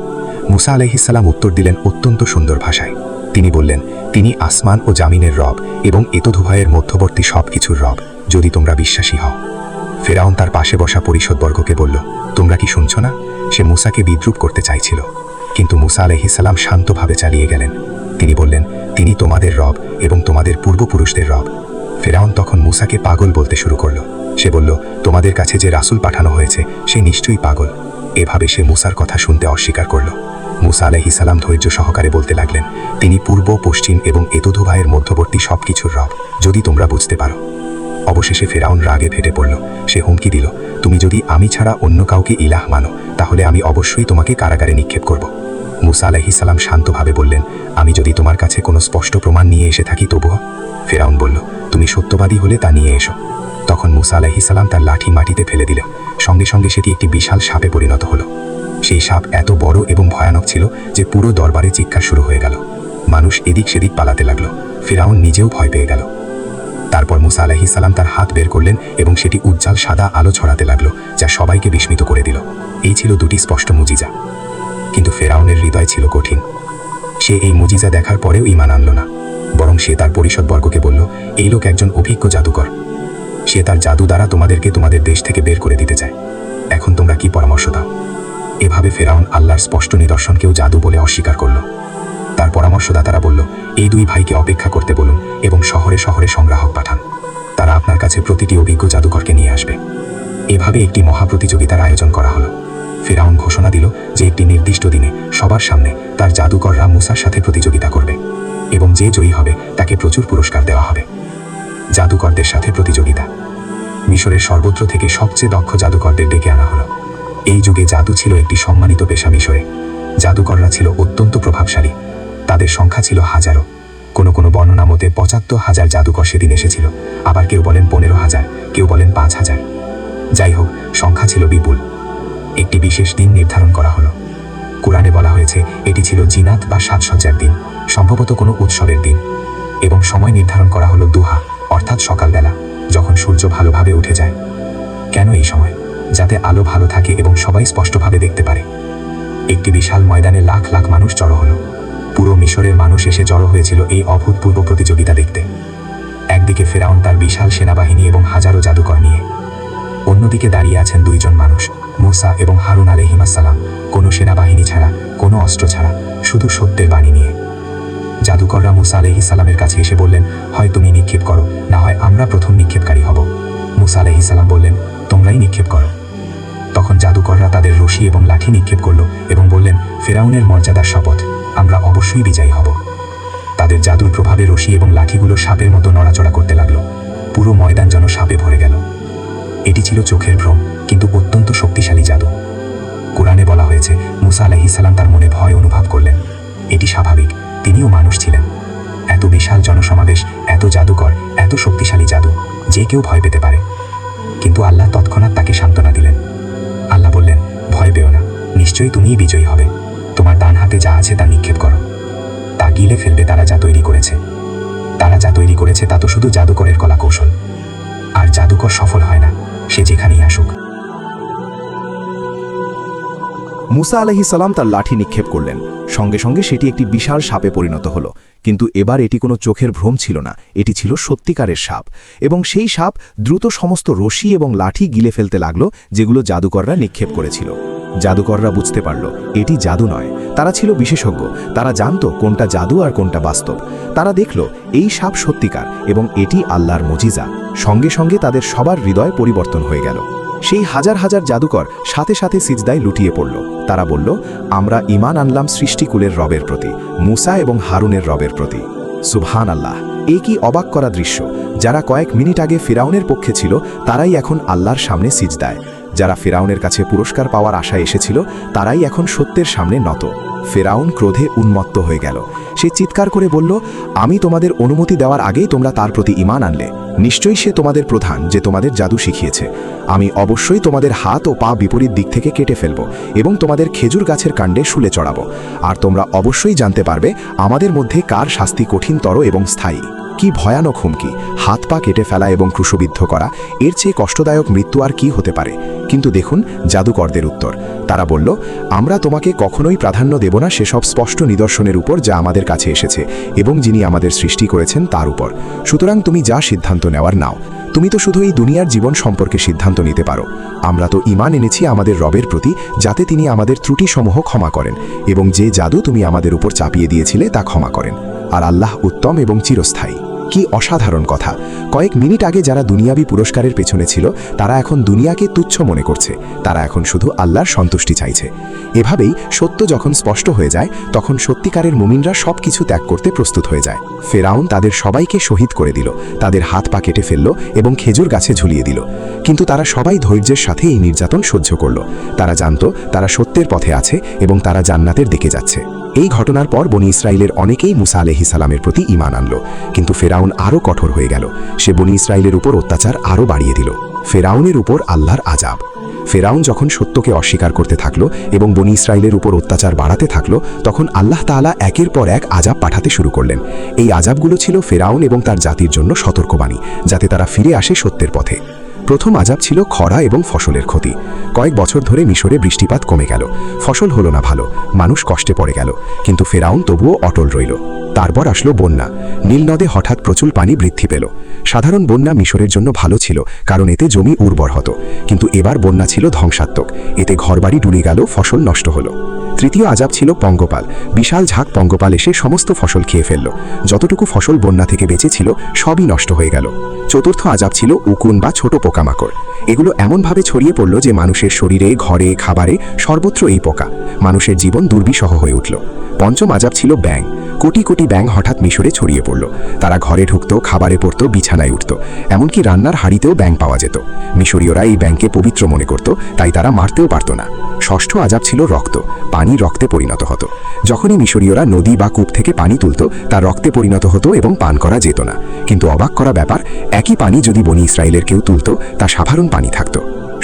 মুসা আলাইহিস সালাম উত্তর দিলেন অত্যন্ত সুন্দর ভাষায়। তিনি বললেন, তিনি আসমান ও জামিনের রব এবং এতদুভয়ের মধ্যবর্তী সব কিছুর রব, যদি তোমরা বিশ্বাসী হও। ফেরাউন তার পাশে বসা পরিষদবর্গকে বলল, তোমরা কি শুনছ না? সে মুসাকে বিদ্রুপ করতে চাইছিল, কিন্তু মুসা আলাইহিস সালাম শান্তভাবে চালিয়ে গেলেন। তিনি বললেন, তিনি তোমাদের রব এবং তোমাদের পূর্বপুরুষদের রব। ফেরাউন তখন মুসাকে পাগল বলতে শুরু করল। সে বলল, তোমাদের কাছে যে রাসূল পাঠানো হয়েছে সে নিশ্চয়ই পাগল। এভাবে সে মুসার কথা শুনতে অস্বীকার করল। মুসা আলাইহিস সালাম ধৈর্য সহকারে বলতে লাগলেন, তিনি পূর্ব, পশ্চিম এবং এতদুভয়ের মধ্যবর্তী সব কিছুর রব, যদি তোমরা বুঝতে পারো। অবশেষে ফেরাউন রাগে ফেটে পড়ল। সে হুমকি দিল, তুমি যদি আমি ছাড়া অন্য কাউকে ইলাহ মানো, তাহলে আমি অবশ্যই তোমাকে কারাগারে নিক্ষেপ করব। মুসা আলাইহিস সালাম শান্তভাবে বললেন, আমি যদি তোমার কাছে কোনো স্পষ্ট প্রমাণ নিয়ে এসে থাকি তবুও? ফেরাউন বলল, তুমি সত্যবাদী হলে তা নিয়ে এসো। তখন মুসা আলাইহিস সালাম তার লাঠি মাটিতে ফেলে দিল। সঙ্গে সঙ্গে সেটি একটি বিশাল সাপে পরিণত হলো। সেই সাপ এত বড় এবং ভয়ানক ছিল যে পুরো দরবারে চিৎকার শুরু হয়ে গেল। মানুষ এদিক সেদিক পালাতে লাগলো। ফিরাউন নিজেও ভয় পেয়ে গেল। তারপর মুসা আলাইহিস সালাম তার হাত বের করলেন এবং সেটি উজ্জ্বল সাদা আলো ছড়াতে লাগলো, যা সবাইকে বিস্মিত করে দিল। এই ছিল দুটি স্পষ্ট মুজিজা। কিন্তু ফেরাউনের হৃদয় ছিল কঠিন। সে এই মুজিজা দেখার পরেও ঈমান আনল না, বরং সে তার পরিষদবর্গকে বলল, এই লোক একজন অভিজ্ঞ জাদুকর। সে তার জাদু দ্বারা তোমাদেরকে তোমাদের দেশ থেকে বের করে দিতে চায়। এখন তোমরা কি পরামর্শ দাও? এভাবে ফেরাউন আল্লাহর স্পষ্ট নিদর্শনকেও জাদু বলে অস্বীকার করল। তার পরামর্শদাতারা বলল, এই দুই ভাইকে অপেক্ষা করতে বলুন এবং শহরে শহরে সংগ্রাহক পাঠান। তারা আপনার কাছে প্রতিটি অভিজ্ঞ জাদুকরকে নিয়ে আসবে। এভাবে একটি মহাপ্রতিযোগিতার আয়োজন করা হলো। ফেরাউন ঘোষণা দিল যে একটি নির্দিষ্ট দিনে সবার সামনে তার জাদুকররা মুসার সাথে প্রতিযোগিতা করবে এবং যে জয়ী হবে তাকে প্রচুর পুরস্কার দেওয়া হবে। জাদুকরদের সাথে প্রতিযোগিতা। মিশরের সর্বত্র থেকে সবচেয়ে দক্ষ জাদুকরদের ডেকে আনা হলো। এই যুগে জাদু ছিল একটি সম্মানিত পেশা মিশরে। জাদুকররা ছিল অত্যন্ত প্রভাবশালী। তাদের সংখ্যা ছিল হাজারো। কোনো কোনো বর্ণনা মতে ৭৫,০০০ জাদুকর সেদিন এসেছিল, আবার কেউ বলেন ১৫,০০০, কেউ বলেন ৫,০০০। যাই হোক, সংখ্যা ছিল বিপুল। একটি বিশেষ দিন নির্ধারণ করা হলো। কোরআনে বলা হয়েছে এটি ছিল জিনাত বা সাজসজ্জার দিন, সম্ভবত কোনো উৎসবের দিন, এবং সময় নির্ধারণ করা হলো দুহা, অর্থাৎ সকালবেলা, যখন সূর্য ভালোভাবে উঠে যায়। কেন এই সময়? যাতে আলো ভালো থাকে এবং সবাই স্পষ্টভাবে দেখতে পারে। একটি বিশাল ময়দানে লাখ লাখ মানুষ জড়ো হলো। পুরো মিশরের মানুষ এসে জড়ো হয়েছিল এই অভূতপূর্ব প্রতিযোগিতা দেখতে। একদিকে ফেরাউন তার বিশাল সেনাবাহিনী এবং হাজারো জাদুকর নিয়ে, অন্যদিকে দাঁড়িয়ে আছেন দুইজন মানুষ, মুসা এবং হারুন আলাইহিস সালাম, কোনো সেনাবাহিনী ছাড়া, কোনো অস্ত্র ছাড়া, শুধু সত্যের বাণী নিয়ে। জাদুকররা মুসা আলাইহিস সালামের কাছে এসে বললেন, হয় তুমি নিক্ষেপ করো, না হয় আমরা প্রথম নিক্ষেপকারী হব। মুসা আলাইহিস সালাম বললেন, তোমরাই নিক্ষেপ করো। তখন জাদুকররা তাদের রশি এবং লাঠি নিক্ষেপ করল এবং বললেন, ফেরাউনের মর্যাদার শপথ, আমরা অবশ্যই বিজয়ী হব। তাদের জাদুর প্রভাবে রশি এবং লাঠিগুলো সাপের মতো নড়াচড়া করতে লাগলো। পুরো ময়দান যেন সাপে ভরে গেল। এটি ছিল চোখের ভ্রম, কিন্তু অত্যন্ত শক্তিশালী জাদু। কোরআনে বলা হয়েছে মুসা আলাইহিস সালাম তার মনে ভয় অনুভব করলেন। এটি স্বাভাবিক, তিনিও মানুষ ছিলেন। এত বিশাল জনসমাবেশ, এত জাদুকর, এত শক্তিশালী জাদু, যে কেউ ভয় পেতে পারে। কিন্তু আল্লাহ তৎক্ষণাৎ তাকে সান্ত্বনা দিলেন। আল্লাহ বললেন, ভয় পেও না, নিশ্চয়ই তুমিই বিজয়ী হবে। তোমার ডান হাতে যা আছে তা নিক্ষেপ করো। তা গিলে ফেলবে তারা যা তৈরি করেছে। তারা যা তৈরি করেছে তা তো শুধু জাদুকরের কলা কৌশল। আর জাদুকর সফল হয় না, সে যেখানেই আসুক। মুসা আলাইহিস সালাম তার লাঠি নিক্ষেপ করলেন। সঙ্গে সঙ্গে সেটি একটি বিশাল সাপে পরিণত হলো। কিন্তু এবার এটি কোনো চোখের ভ্রম ছিল না, এটি ছিল সত্যিকারের সাপ। এবং সেই সাপ দ্রুত সমস্ত রশি এবং লাঠি গিলে ফেলতে লাগলো, যেগুলো জাদুকররা নিক্ষেপ করেছিল। জাদুকররা বুঝতে পারল এটি জাদু নয়, তারা ছিল বিশেষজ্ঞ। তারা জানত কোনটা জাদু আর কোনটা বাস্তব। তারা দেখল এই সাপ সত্যিকার এবং এটি আল্লাহর মুজিজা। সঙ্গে সঙ্গে তাদের সবার হৃদয় পরিবর্তন হয়ে গেল। সেই হাজার হাজার জাদুকর সাথে সাথে সিজদায় লুটিয়ে পড়ল। তারা বলল, আমরা ঈমান আনলাম সৃষ্টিকুলের রবের প্রতি, মুসা এবং হারুনের রবের প্রতি। সুবহানাল্লাহ! এ কি অবাক করা দৃশ্য! যারা কয়েক মিনিট আগে ফিরাউনের পক্ষে ছিল, তারাই এখন আল্লাহর সামনে সিজদায়। যারা ফিরাউনের কাছে পুরস্কার পাওয়ার আশায় এসেছিল, তারাই এখন সত্যের সামনে নত। ফেরাউন ক্রোধে উন্মত্ত হয়ে গেল। সে চিৎকার করে বলল, আমি তোমাদের অনুমতি দেওয়ার আগেই তোমরা তার প্রতি ঈমান আনলে। নিশ্চয়ই সে তোমাদের প্রধান, যে তোমাদের জাদু শিখিয়েছে। আমি অবশ্যই তোমাদের হাত ও পা বিপরীত দিক থেকে কেটে ফেলব এবং তোমাদের খেজুর গাছের কাণ্ডে শুলে চড়াবো। আর তোমরা অবশ্যই জানতে পারবে আমাদের মধ্যে কার শাস্তি কঠিনতর এবং স্থায়ী। কি ভয়ানক হুমকি! হাত পা কেটে ফেলা এবং ক্রুশবিদ্ধ করা, এর চেয়ে কষ্টদায়ক মৃত্যু আর কি হতে পারে? কিন্তু দেখুন জাদুকরদের উত্তর। তারা বলল, আমরা তোমাকে কখনোই প্রাধান্য দেব না সেসব স্পষ্ট নিদর্শনের উপর যা আমাদের কাছে এসেছে এবং যিনি আমাদের সৃষ্টি করেছেন তার উপর। সুতরাং তুমি যা সিদ্ধান্ত নেওয়ার নাও। তুমি তো শুধু এই দুনিয়ার জীবন সম্পর্কে সিদ্ধান্ত নিতে পারো। আমরা তো ঈমান এনেছি আমাদের রবের প্রতি, যাতে তিনি আমাদের ত্রুটিসমূহ ক্ষমা করেন এবং যে জাদু তুমি আমাদের উপর চাপিয়ে দিয়েছিলে তা ক্ষমা করেন। আর আল্লাহ উত্তম এবং চিরস্থায়ী। কি অসাধারণ কথা! কয়েক মিনিট আগে যারা দুনিয়াবি পুরস্কারের পেছনে ছিল, তারা এখন দুনিয়াকে তুচ্ছ মনে করছে। তারা এখন শুধু আল্লাহর সন্তুষ্টি চাইছে। এভাবেই সত্য যখন স্পষ্ট হয়ে যায়, তখন সত্যিকারের মুমিনরা সব কিছু ত্যাগ করতে প্রস্তুত হয়ে যায়। ফেরাউন তাদের সবাইকে শহীদ করে দিল, তাদের হাত পা কেটে ফেলল এবং খেজুর গাছে ঝুলিয়ে দিল। কিন্তু তারা সবাই ধৈর্যের সাথে এই নির্যাতন সহ্য করল। তারা জানত তারা সত্যের পথে আছে এবং তারা জান্নাতের দিকে যাচ্ছে। এই ঘটনার পর বনি ইসরায়েলের অনেকেই মুসা আলাইহিস সালামের প্রতি ঈমান আনল। কিন্তু ফেরাউন আরও কঠোর হয়ে গেল। সে বনি ইসরায়েলের উপর অত্যাচার আরও বাড়িয়ে দিল। ফেরাউনের উপর আল্লাহর আযাব। ফেরাউন যখন সত্যকে অস্বীকার করতে থাকল এবং বনি ইসরায়েলের উপর অত্যাচার বাড়াতে থাকল, তখন আল্লাহ তাআলা একের পর এক আযাব পাঠাতে শুরু করলেন। এই আযাবগুলো ছিল ফেরাউন এবং তার জাতির জন্য সতর্কবাণী, যাতে তারা ফিরে আসে সত্যের পথে। প্রথম আযাব ছিল খরা এবং ফসলের ক্ষতি। কয়েক বছর ধরে মিশরে বৃষ্টিপাত কমে গেল, ফসল হলো না ভালো, মানুষ কষ্টে পড়ে গেল। কিন্তু ফেরাউন তবুও অটল রইল। তারপর আসলো বন্যা। নীল নদে হঠাৎ প্রচুর পানি বৃদ্ধি পেল। সাধারণ বন্যা মিশরের জন্য ভালো ছিল, কারণ এতে জমি উর্বর হতো। কিন্তু এবার বন্যা ছিল ধ্বংসাত্মক। এতে ঘরবাড়ি ডুবে গেল, ফসল নষ্ট হলো। তৃতীয় আযাব ছিল পঙ্গপাল। বিশাল ঝাঁক পঙ্গপাল এসে সমস্ত ফসল খেয়ে ফেলল। যতটুকু ফসল বন্যা থেকে বেঁচে ছিল সবই নষ্ট হয়ে গেল। চতুর্থ আযাব ছিল উকুন বা ছোট পোকামাকড়। এগুলো এমনভাবে ছড়িয়ে পড়ল যে মানুষের শরীরে, ঘরে, খাবারে সর্বত্র এই পোকা। মানুষের জীবন দুর্বিষহ হয়ে উঠল। পঞ্চম আযাব ছিল ব্যাঙ। কোটি কোটি ব্যাঙ হঠাৎ মিশরে ছড়িয়ে পড়ল। তারা ঘরে ঢুকত, খাবারে পড়ত, বিছানায় উঠত, এমনকি রান্নার হাঁড়িতেও ব্যাঙ পাওয়া যেত। মিশরীয়রা এই ব্যাঙকে পবিত্র মনে করত, তাই তারা মারতেও পারত না। ষষ্ঠ আযাব ছিল রক্ত। পানি রক্তে পরিণত হতো। যখনই মিশরীয়রা নদী বা কূপ থেকে পানি তুলত, তা রক্তে পরিণত হতো এবং পান করা যেত না। কিন্তু অবাক করা ব্যাপার, একই পানি যদি বনি ইসরায়েলের কেউ তুলত, তা সাধারণ পানি থাকত।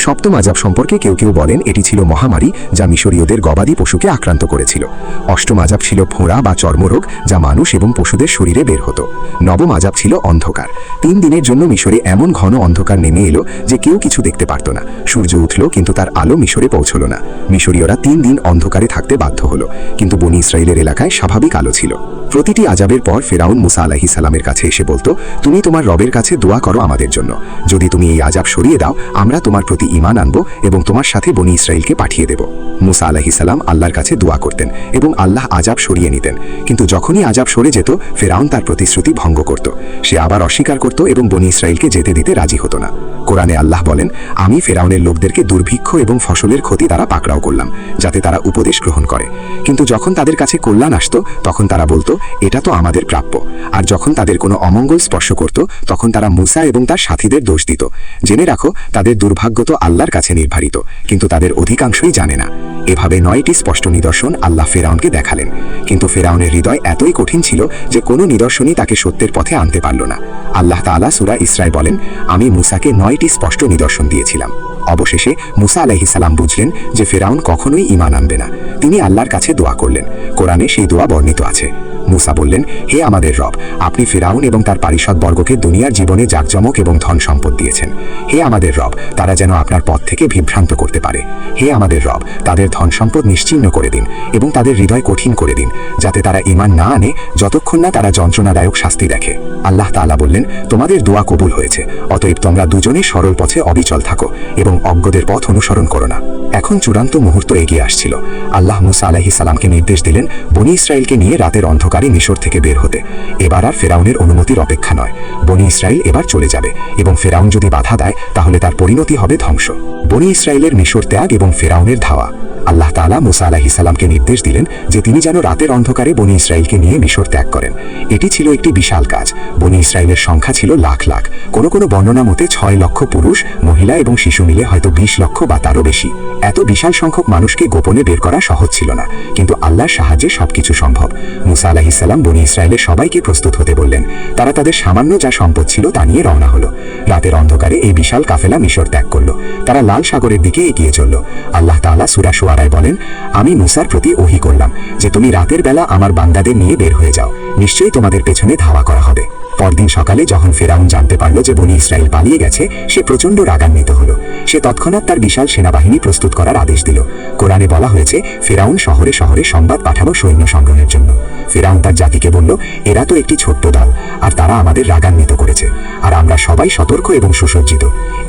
সপ্তম আযাব সম্পর্কে কেউ কেউ বলেন এটি ছিল মহামারী, যা মিশরীয়দের গবাদি পশুকে আক্রান্ত করেছিল। অষ্টম আযাব ছিল ফোঁড়া বা চর্মরোগ, যা মানুষ এবং পশুদের শরীরে বের হতো। নবম আযাব ছিল অন্ধকার। 3 দিনের জন্য মিশরে এমন ঘন অন্ধকার নেমে এলো যে কেউ কিছু দেখতে পারত না। সূর্য উঠল, কিন্তু তার আলো মিশরে পৌঁছল না। মিশরীয়রা 3 দিন অন্ধকারে থাকতে বাধ্য হলো, কিন্তু বনি ইসরায়েলের এলাকায় স্বাভাবিক আলো ছিল। প্রতিটি আযাবের পর ফেরাউন মুসা আলাইহিস সালামের কাছে এসে বলতো, তুমি তোমার রবের কাছে দোয়া করো আমাদের জন্য। যদি তুমি এই আযাব সরিয়ে দাও, আমরা তোমার প্রতি ঈমান আনবো এবং তোমার সাথে বনি ইসরায়েলকে পাঠিয়ে দেব। মুসা আলাইহিস সালাম আল্লাহর কাছে দোয়া করতেন এবং আল্লাহ আযাব সরিয়ে নিতেন। কিন্তু যখনই আযাব সরে যেত, ফেরাউন তার প্রতিশ্রুতি ভঙ্গ করত। সে আবার অস্বীকার করত এবং বনি ইসরায়েলকে যেতে দিতে রাজি হতো না। কোরআনে আল্লাহ বলেন, আমি ফেরাউনের লোকদেরকে দুর্ভিক্ষ এবং ফসলের ক্ষতি দ্বারা পাকড়াও করলাম, যাতে তারা উপদেশ গ্রহণ করে। কিন্তু যখন তাদের কাছে কল্যাণ আসতো, তখন তারা বলতো, এটা তো আমাদের প্রাপ্য। আর যখন তাদের কোনো অমঙ্গল স্পর্শ করত, তখন তারা মুসা এবং তার সাথীদের দোষ দিত। জেনে রাখো, তাদের দুর্ভাগ্য তো আল্লাহর কাছে নির্ধারিত, কিন্তু তাদের অধিকাংশই জানে না। এভাবে 9টি স্পষ্ট নিদর্শন আল্লাহ ফেরাউনকে দেখালেন। কিন্তু ফেরাউনের হৃদয় এতই কঠিন ছিল যে কোনো নিদর্শনই তাকে সত্যের পথে আনতে পারল না। আল্লাহ তাআলা সূরা ইসরায় বলেন, আমি মুসাকে 9টি স্পষ্ট নিদর্শন দিয়েছিলাম। অবশেষে মুসা আলাইহিস সালাম বুঝলেন যে ফেরাউন কখনোই ঈমান আনবে না। তিনি আল্লাহর কাছে দোয়া করলেন। কোরআনে সেই দোয়া বর্ণিত আছে। মুসা বললেন, হে আমাদের রব, আপনি ফেরাউন এবং তার পারিষদবর্গকে দুনিয়ার জীবনে জাকজমক এবং ধন সম্পদ দিয়েছেন। হে আমাদের রব, তারা যেন আপনার পথ থেকে বিভ্রান্ত করতে পারে। হে আমাদের রব, তাদের ধন সম্পদ নিশ্চিহ্ন করে দিন এবং তাদের হৃদয় কঠিন করে দিন, যাতে তারা ঈমান না আনে যতক্ষণ না তারা যন্ত্রণাদায়ক শাস্তি দেখে। আল্লাহ তাআলা বললেন, তোমাদের দোয়া কবুল হয়েছে, অতএব তোমরা দুজনে সরল পথে অবিচল থাকো এবং অজ্ঞদের পথ অনুসরণ করো না। এখন চূড়ান্ত মুহূর্ত এগিয়ে আসছিল। আল্লাহ মুসা আলাইহিস সালামকে নির্দেশ দিলেন বনি ইসরায়েলকে নিয়ে রাতের অন্ধকারে মিশর থেকে বের হতে। এবার আর ফেরাউনের অনুমতির অপেক্ষা নয়। বনি ইসরায়েল এবার চলে যাবে এবং ফেরাউন যদি বাধা দেয়, তাহলে তার পরিণতি হবে ধ্বংস। বনি ইসরায়েলের মিশর ত্যাগ এবং ফেরাউনের ধাওয়া। আল্লাহ তাআলা মুসা আলাইহিস সালামকে নির্দেশ দিলেন যে তিনি যেন রাতের অন্ধকারে বনী ইসরাইলকে নিয়ে মিশর ত্যাগ করেন। এটি ছিল একটি বিশাল কাজ। বনী ইসরাইলের সংখ্যা ছিল লাখ লাখ। কোনো কোনো বর্ণনা মতে 6 লক্ষ পুরুষ, মহিলা এবং শিশু মিলে হয়তো 20 লক্ষ বা তারও বেশি। এত বিশাল সংখ্যক মানুষকে গোপনে বের করা সহজ ছিল না, কিন্তু আল্লাহর সাহায্যে সবকিছু সম্ভব। মুসা আলাইহিস সালাম বনী ইসরাইলের সবাইকে প্রস্তুত হতে বললেন। তারা তাদের সামান্য যা সম্পদ ছিল তা নিয়ে রওনা হলো। রাতের অন্ধকারে এই বিশাল কাফেলা মিশর ত্যাগ করল। তারা লাল সাগরের দিকে এগিয়ে চলল। আল্লাহ তাআলা সূরা শুআরায় বলেন, আমি মুসার প্রতি ওহী করলাম যে তুমি রাতের বেলা আমার বান্দাদের নিয়ে বের হয়ে যাও, নিশ্চয়ই তোমাদের পেছনে ধাওয়া করা হবে। পরদিন সকালে যখন ফেরাউন জানতে পারল যে বনী ইসরাইল পালিয়ে গেছে, সে প্রচণ্ড রাগান্বিত হলো। সে তৎক্ষণাৎ তার বিশাল সেনাবাহিনী প্রস্তুত করার আদেশ দিল। কোরআনে বলা হয়েছে, ফেরাউন শহরে শহরে সংবাদ পাঠালো সৈন্য সংগ্রহের জন্য। ফেরাউন তার জাতিকে বলল, এরা তো একটি ছোট্ট দল, আর তারা আমাদের রাগান্বিত করেছে, আর আমরা সবাই সতর্ক এবং সুসজ্জিত।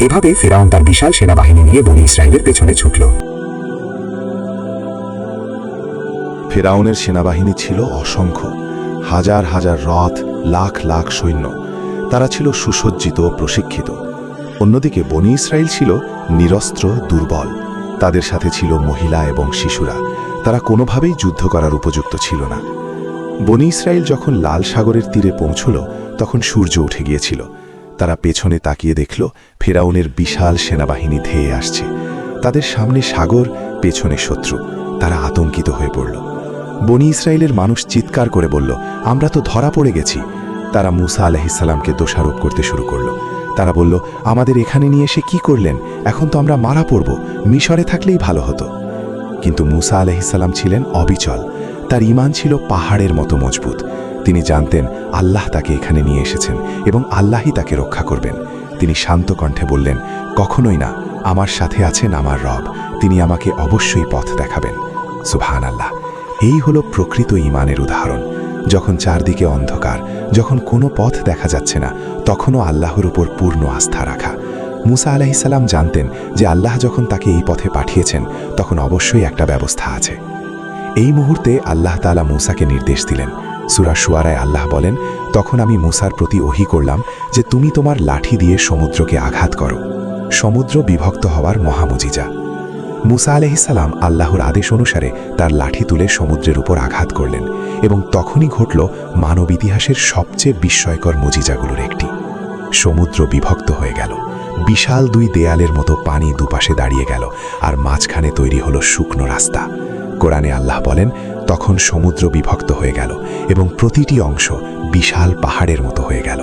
এভাবে ফেরাউন তার বিশাল সেনাবাহিনী নিয়ে বনী ইসরাইলের পেছনে ছুটল। ফেরাউনের সেনাবাহিনী ছিল অসংখ্য, হাজার হাজার রথ, লাখ লাখ সৈন্য। তারা ছিল সুসজ্জিত, প্রশিক্ষিত। অন্যদিকে বনী ইসরাইল ছিল নিরস্ত্র, দুর্বল। তাদের সাথে ছিল মহিলা এবং শিশুরা। তারা কোনোভাবেই যুদ্ধ করার উপযুক্ত ছিল না। বনী ইসরাইল যখন লাল সাগরের তীরে পৌঁছল, তখন সূর্য উঠে গিয়েছিল। তারা পেছনে তাকিয়ে দেখল ফেরাউনের বিশাল সেনাবাহিনী ধেয়ে আসছে। তাদের সামনে সাগর, পেছনে শত্রু। তারা আতঙ্কিত হয়ে পড়ল। বনী ইসরাইলের মানুষ চিৎকার করে বলল, আমরা তো ধরা পড়ে গেছি। তারা মুসা আলাইহিস সালামকে দোষারোপ করতে শুরু করল। তারা বলল, আমাদের এখানে নিয়ে এসে কি করলেন? এখন তো আমরা মারা পড়ব, মিশরে থাকলেই ভালো হতো। কিন্তু মুসা আলাইহিস সালাম ছিলেন অবিচল। তার ঈমান ছিল পাহাড়ের মতো মজবুত। তিনি জানতেন আল্লাহ তাকে এখানে নিয়ে এসেছেন এবং আল্লাহই তাকে রক্ষা করবেন। তিনি শান্ত কণ্ঠে বললেন, কখনোই না, আমার সাথে আছেন আমার রব, তিনি আমাকে অবশ্যই পথ দেখাবেন। সুবহানাল্লাহ। এই হলো প্রকৃত ঈমানের উদাহরণ। যখন চারদিকে অন্ধকার, যখন কোনো পথ দেখা যাচ্ছে না, তখনও আল্লাহর উপর পূর্ণ আস্থা রাখা। মুসা আলাইহিস সালাম জানতেন যে আল্লাহ যখন তাকে এই পথে পাঠিয়েছেন, তখন অবশ্যই একটা ব্যবস্থা আছে। এই মুহূর্তে আল্লাহ তাআলা মুসাকে নির্দেশ দিলেন। সূরা শুআরায় আল্লাহ বলেন, তখন আমি মুসার প্রতি ওহী করলাম যে তুমি তোমার লাঠি দিয়ে সমুদ্রকে আঘাত করো। সমুদ্র বিভক্ত হওয়ার মহামুজিজা। মুসা আলাইহিস সালাম আল্লাহর আদেশ অনুসারে তার লাঠি তুলে সমুদ্রের উপর আঘাত করলেন, এবং তখনই ঘটল মানব ইতিহাসের সবচেয়ে বিস্ময়কর মুজিজাগুলোর একটি। সমুদ্র বিভক্ত হয়ে গেল। বিশাল দুই দেয়ালের মতো পানি দুপাশে দাঁড়িয়ে গেল, আর মাঝখানে তৈরি হলো শুকনো রাস্তা। কোরআনে আল্লাহ বলেন, তখন সমুদ্র বিভক্ত হয়ে গেল এবং প্রতিটি অংশ বিশাল পাহাড়ের মতো হয়ে গেল।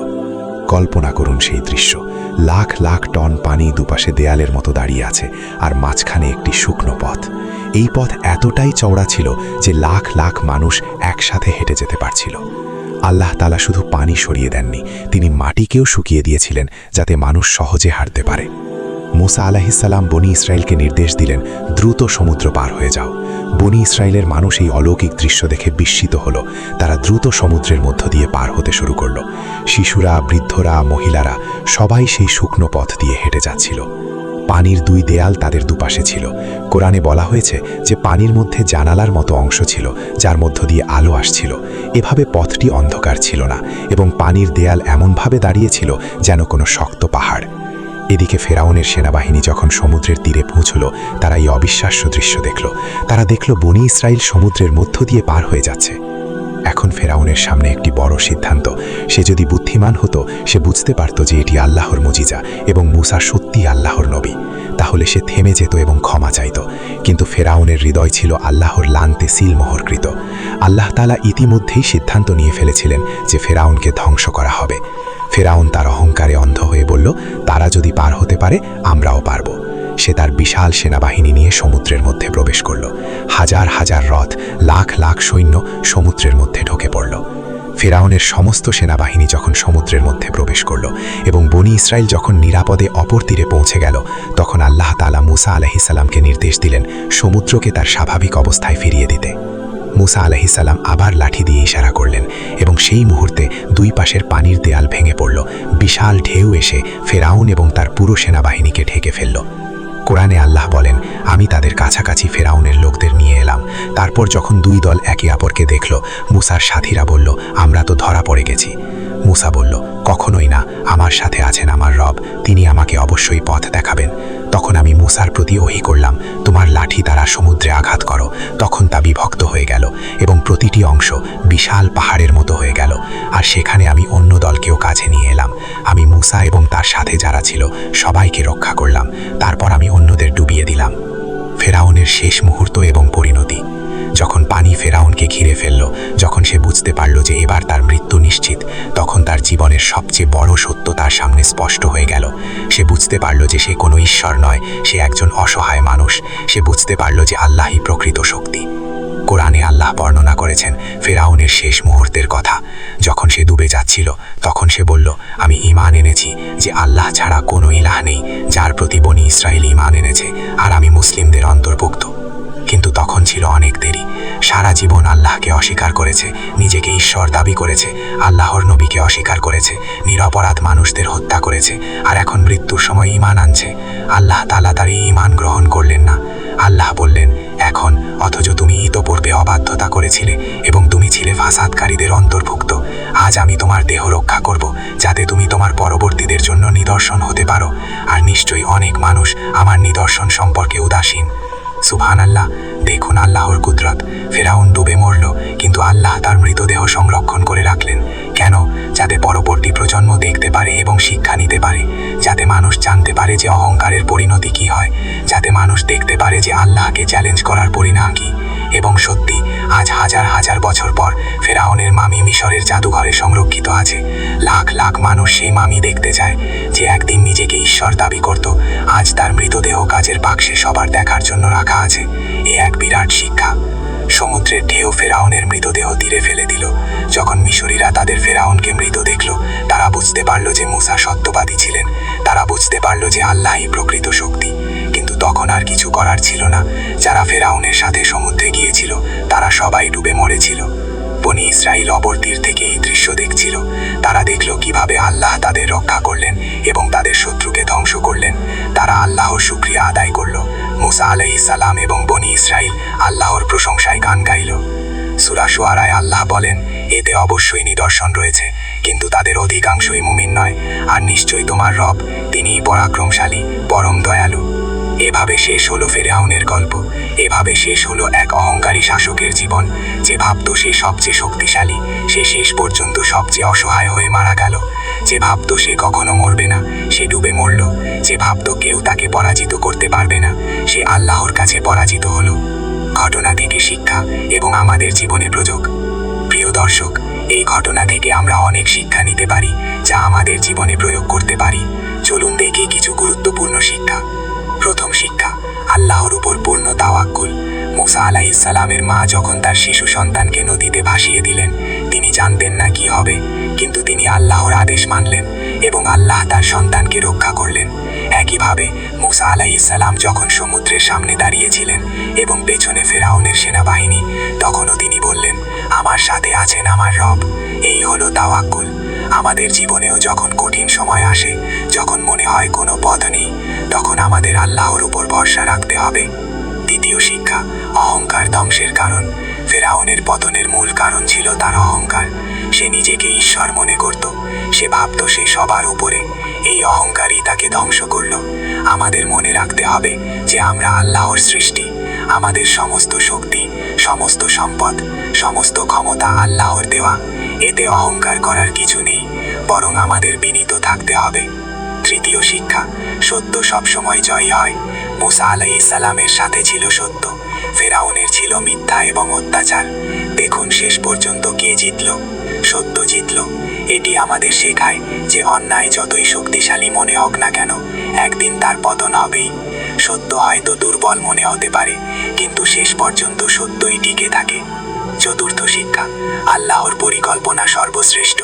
কল্পনা করুন সেই দৃশ্য। লাখ লাখ টন পানি দুপাশে দেয়ালের মতো দাঁড়িয়ে আছে, আর মাঝখানে একটি শুকনো পথ। এই পথ এতটাই চওড়া ছিল যে লাখ লাখ মানুষ একসাথে হেঁটে যেতে পারছিল। আল্লাহ তাআলা শুধু পানি সরিয়ে দেননি, তিনি মাটিকেও শুকিয়ে দিয়েছিলেন যাতে মানুষ সহজে হাঁটতে পারে। মুসা আলাইহিস সালাম বনী ইসরাইলকে নির্দেশ দিলেন, দ্রুত সমুদ্র পার হয়ে যাও। বনী ইসরাইলের মানুষ এই অলৌকিক দৃশ্য দেখে বিস্মিত হলো। তারা দ্রুত সমুদ্রের মধ্য দিয়ে পার হতে শুরু করল। শিশুরা, বৃদ্ধরা, মহিলারা সবাই সেই শুকনো পথ দিয়ে হেঁটে যাচ্ছিল। পানির দুই দেয়াল তাদের দুপাশে ছিল। কোরআনে বলা হয়েছে যে পানির মধ্যে জানালার মতো অংশ ছিল, যার মধ্য দিয়ে আলো আসছিল। এভাবে পথটি অন্ধকার ছিল না, এবং পানির দেয়াল এমনভাবে দাঁড়িয়েছিল যেন কোনো শক্ত পাহাড়। এদিকে ফেরাউনের সেনাবাহিনী যখন সমুদ্রের তীরে পৌঁছল, তারা এই অবিশ্বাস্য দৃশ্য দেখল। তারা দেখল বনী ইসরাইল সমুদ্রের মধ্য দিয়ে পার হয়ে যাচ্ছে। এখন ফেরাউনের সামনে একটি বড় সিদ্ধান্ত। সে যদি বুদ্ধিমান হতো, সে বুঝতে পারত যে এটি আল্লাহর মুজিজা এবং মুসা সত্যি আল্লাহর নবী। তাহলে সে থেমে যেত এবং ক্ষমা চাইত। কিন্তু ফেরাউনের হৃদয় ছিল আল্লাহর লানতে সিলমোহরকৃত। আল্লাহ তাআলা ইতিমধ্যেই সিদ্ধান্ত নিয়ে ফেলেছিলেন যে ফেরাউনকে ধ্বংস করা হবে। ফেরাউন তার অহংকারে অন্ধ হয়ে বলল, তারা যদি পার হতে পারে, আমরাও পারব। সে তার বিশাল সেনাবাহিনী নিয়ে সমুদ্রের মধ্যে প্রবেশ করল। হাজার হাজার রথ, লাখ লাখ সৈন্য সমুদ্রের মধ্যে ঢুকে পড়ল। ফেরাউনের সমস্ত সেনাবাহিনী যখন সমুদ্রের মধ্যে প্রবেশ করল এবং বনী ইসরাইল যখন নিরাপদে অপর তীরে পৌঁছে গেল, তখন আল্লাহ তাআলা মুসা আলাইহিস সালামকে নির্দেশ দিলেন সমুদ্রকে তার স্বাভাবিক অবস্থায় ফিরিয়ে দিতে। মুসা আলাইহিস সালাম আবার লাঠি দিয়ে ইশারা করলেন, এবং সেই মুহূর্তে দুই পাশের পানির দেয়াল ভেঙে পড়ল। বিশাল ঢেউ এসে ফেরাউন এবং তার পুরো সেনাবাহিনীকে ঢেকে ফেলল। কোরআনে আল্লাহ বলেন, আমি তাদের কাছাকাছি ফেরাউনের লোকদের নিয়ে এলাম। তারপর যখন দুই দল একে অপরকে দেখল, মুসার সাথীরা বলল, আমরা তো ধরা পড়ে গেছি। মুসা বলল, কখনোই না, আমার সাথে আছেন আমার রব, তিনি আমাকে অবশ্যই পথ দেখাবেন। তখন আমি মুসার প্রতি ওহী করলাম, তোমার লাঠি দ্বারা তা সমুদ্রে আঘাত করো, তখন তা বিভক্ত হয়ে গেল এবং প্রতিটি অংশ বিশাল পাহাড়ের মতো হয়ে গেল। আর সেখানে আমি অন্য দলকেও কাছে নিয়ে এলাম। আমি মুসা এবং তার সাথে যারা ছিল সবাইকে রক্ষা করলাম। তারপর আমি অন্যদের ডুবিয়ে দিলাম। ফেরাউনের শেষ মুহূর্ত এবং পরিণতি। যখন পানি ফেরাউনকে ঘিরে ফেলল, যখন সে বুঝতে পারল যে এবার তার মৃত্যু নিশ্চিত, তখন তার জীবনের সবচেয়ে বড় সত্য তার সামনে স্পষ্ট হয়ে গেল। সে বুঝতে পারল যে সে কোনো ঈশ্বর নয়, সে একজন অসহায় মানুষ। সে বুঝতে পারল যে আল্লাহই প্রকৃত শক্তি। কোরআনে আল্লাহ বর্ণনা করেছেন ফেরাউনের শেষ মুহূর্তের কথা। যখন সে ডুবে যাচ্ছিল, তখন সে বলল, আমি ঈমান এনেছি যে আল্লাহ ছাড়া কোনো ইলাহ নেই, যার প্রতি বনি ইসরাইল ঈমান এনেছে, আর আমি মুসলিমদের অন্তর্ভুক্ত। কিন্তু তখন ছিল অনেক দেরি। সারা জীবন আল্লাহকে অস্বীকার করেছে, নিজেকে ঈশ্বর দাবি করেছে, আল্লাহর নবীকে অস্বীকার করেছে, নিরপরাধ মানুষদের হত্যা করেছে, আর এখন মৃত্যুর সময় ঈমান আনছে। আল্লাহ তাআলা তার এই ঈমান গ্রহণ করলেন না। আল্লাহ বললেন, এখন অথচ তুমি ইতোপূর্বে অবাধ্যতা করেছিলে এবং তুমি ছিলে ফাসাদকারীদের অন্তর্ভুক্ত। আজ আমি তোমার দেহ রক্ষা করব, যাতে তুমি তোমার পরবর্তীদের জন্য নিদর্শন হতে পারো। আর নিশ্চয়ই অনেক মানুষ আমার নিদর্শন সম্পর্কে উদাসীন। সুবহানাল্লাহ, দেখুন আল্লাহর কুদরত। ফেরাউন ডুবে মরল, কিন্তু আল্লাহ তার মৃতদেহ সংরক্ষণ করে রাখলেন। কেন? যাতে পরবর্তী প্রজন্ম দেখতে পারে এবং শিক্ষা নিতে পারে, যাতে মানুষ জানতে পারে যে অহংকারের পরিণতি কি হয়, যাতে মানুষ দেখতে পারে যে আল্লাহকে চ্যালেঞ্জ করার পরিণাম কি। এবং সত্যি, আজ হাজার হাজার বছর পর ফেরাউনের মামি মিশরের জাদুঘরে সংরক্ষিত আছে। লাখ লাখ মানুষ সেই মামি দেখতে যায়, যে একদিন নিজেকে ঈশ্বর দাবি করত। আজ তার মৃতদেহ কাজের বাক্সে সবার দেখার জন্য রাখা আছে। এ এক বিরাট শিক্ষা। সমুদ্রের ঢেউ ফেরাউনের মৃতদেহ তীরে ফেলে দিল। যখন মিশরীরা তাদের ফেরাউনকে মৃত দেখল, তারা বুঝতে পারল যে মুসা সত্যবাদী ছিলেন। তারা বুঝতে পারল যে আল্লাহই প্রকৃত শক্তি। কিন্তু তখন আর কিছু করার ছিল না। যারা ফেরাউনের সাথে সমুদ্রে গিয়েছিল, তারা সবাই ডুবে মরেছিল। বনি ইসরাইল অপর তীর থেকে এই দৃশ্য দেখছিল। তারা দেখল কিভাবে আল্লাহ তাদের রক্ষা করলেন এবং তাদের শত্রুকে ধ্বংস করলেন। তারা আল্লাহর শুকরিয়া আদায় করল। মুসা আলাইহিস সালাম এবং বনি ইসরাইল আল্লাহর প্রশংসায় গান গাইল। সূরা শুআরায় আল্লাহ বলেন, এতে অবশ্যই নিদর্শন রয়েছে, কিন্তু তাদের অধিকাংশই মুমিন নয়। আর নিশ্চয়ই তোমার রব, তিনিই পরাক্রমশালী, পরম দয়ালু। এভাবে শেষ হলো ফেরাউনের গল্প। এভাবে শেষ হলো এক অহংকারী শাসকের জীবন, যে ভাবত সে সবচেয়ে শক্তিশালী। সে শেষ পর্যন্ত সবচেয়ে অসহায় হয়ে মারা গেল। যে ভাবত সে কখনো মরবে না, সে ডুবে মরল। যে ভাবত কেউ তাকে পরাজিত করতে পারবে না, সে আল্লাহর কাছে পরাজিত হলো। ঘটনা থেকে শিক্ষা এবং আমাদের জীবনে প্রযোগ। প্রিয় দর্শক, এই ঘটনা থেকে আমরা অনেক শিক্ষা নিতে পারি, যা আমাদের জীবনে প্রয়োগ করতে পারি। চলুন দেখি কিছু গুরুত্বপূর্ণ শিক্ষা। প্রথম শিক্ষা, আল্লাহর উপর পূর্ণ তাওয়াক্কুল। মুসা আলাইহিস সালামের মা যখন তার শিশু সন্তানকে নদীতে ভাসিয়ে দিলেন, তিনি জানতেন না কি হবে, কিন্তু তিনি আল্লাহর আদেশ মানলেন এবং আল্লাহ তার সন্তানকে রক্ষা করলেন। একইভাবে মুসা আলাইহিস সালাম যখন সমুদ্রের সামনে দাঁড়িয়েছিলেন এবং পেছনে ফেরাউনের সেনাবাহিনী, তখনও তিনি বললেন, আমার সাথে আছেন আমার রব। এই হলো তাওয়াক্কুল। আমাদের জীবনেও যখন কঠিন সময় আসে, যখন মনে হয় কোনো পথ নেই, তখন আমাদের আল্লাহর উপর ভরসা রাখতে হবে। দ্বিতীয় শিক্ষা, অহংকার ধ্বংসের কারণ। ফেরাউনের পতনের মূল কারণ ছিল তার অহংকার। সে নিজেকে ঈশ্বর মনে করত। সে ভাবত সে সবার উপরে। এই অহংকারই তাকে ধ্বংস করল। আমাদের মনে রাখতে হবে যে আমরা আল্লাহর সৃষ্টি। আমাদের সমস্ত শক্তি, সমস্ত সম্পদ, সমস্ত ক্ষমতা আল্লাহর দেওয়া। এতে অহংকার করার কিছু নেই, বরং আমাদের বিনীত থাকতে হবে। তৃতীয় শিক্ষা, সত্য সবসময় জয়ী হয়। মুসা আলাইহিস সালামের সাথে ছিল সত্য, ফেরাউনের ছিল মিথ্যা এবং অত্যাচার। দেখুন শেষ পর্যন্ত কে জিতল? সত্য জিতল। এটি আমাদের শেখায় যে অন্যায় যতই শক্তিশালী মনে হোক না কেন, একদিন তার পতন হবেই। সত্য হয়তো দুর্বল মনে হতে পারে, কিন্তু শেষ পর্যন্ত সত্যই টিকে থাকে। চতুর্থ শিক্ষা, আল্লাহর পরিকল্পনা সর্বশ্রেষ্ঠ।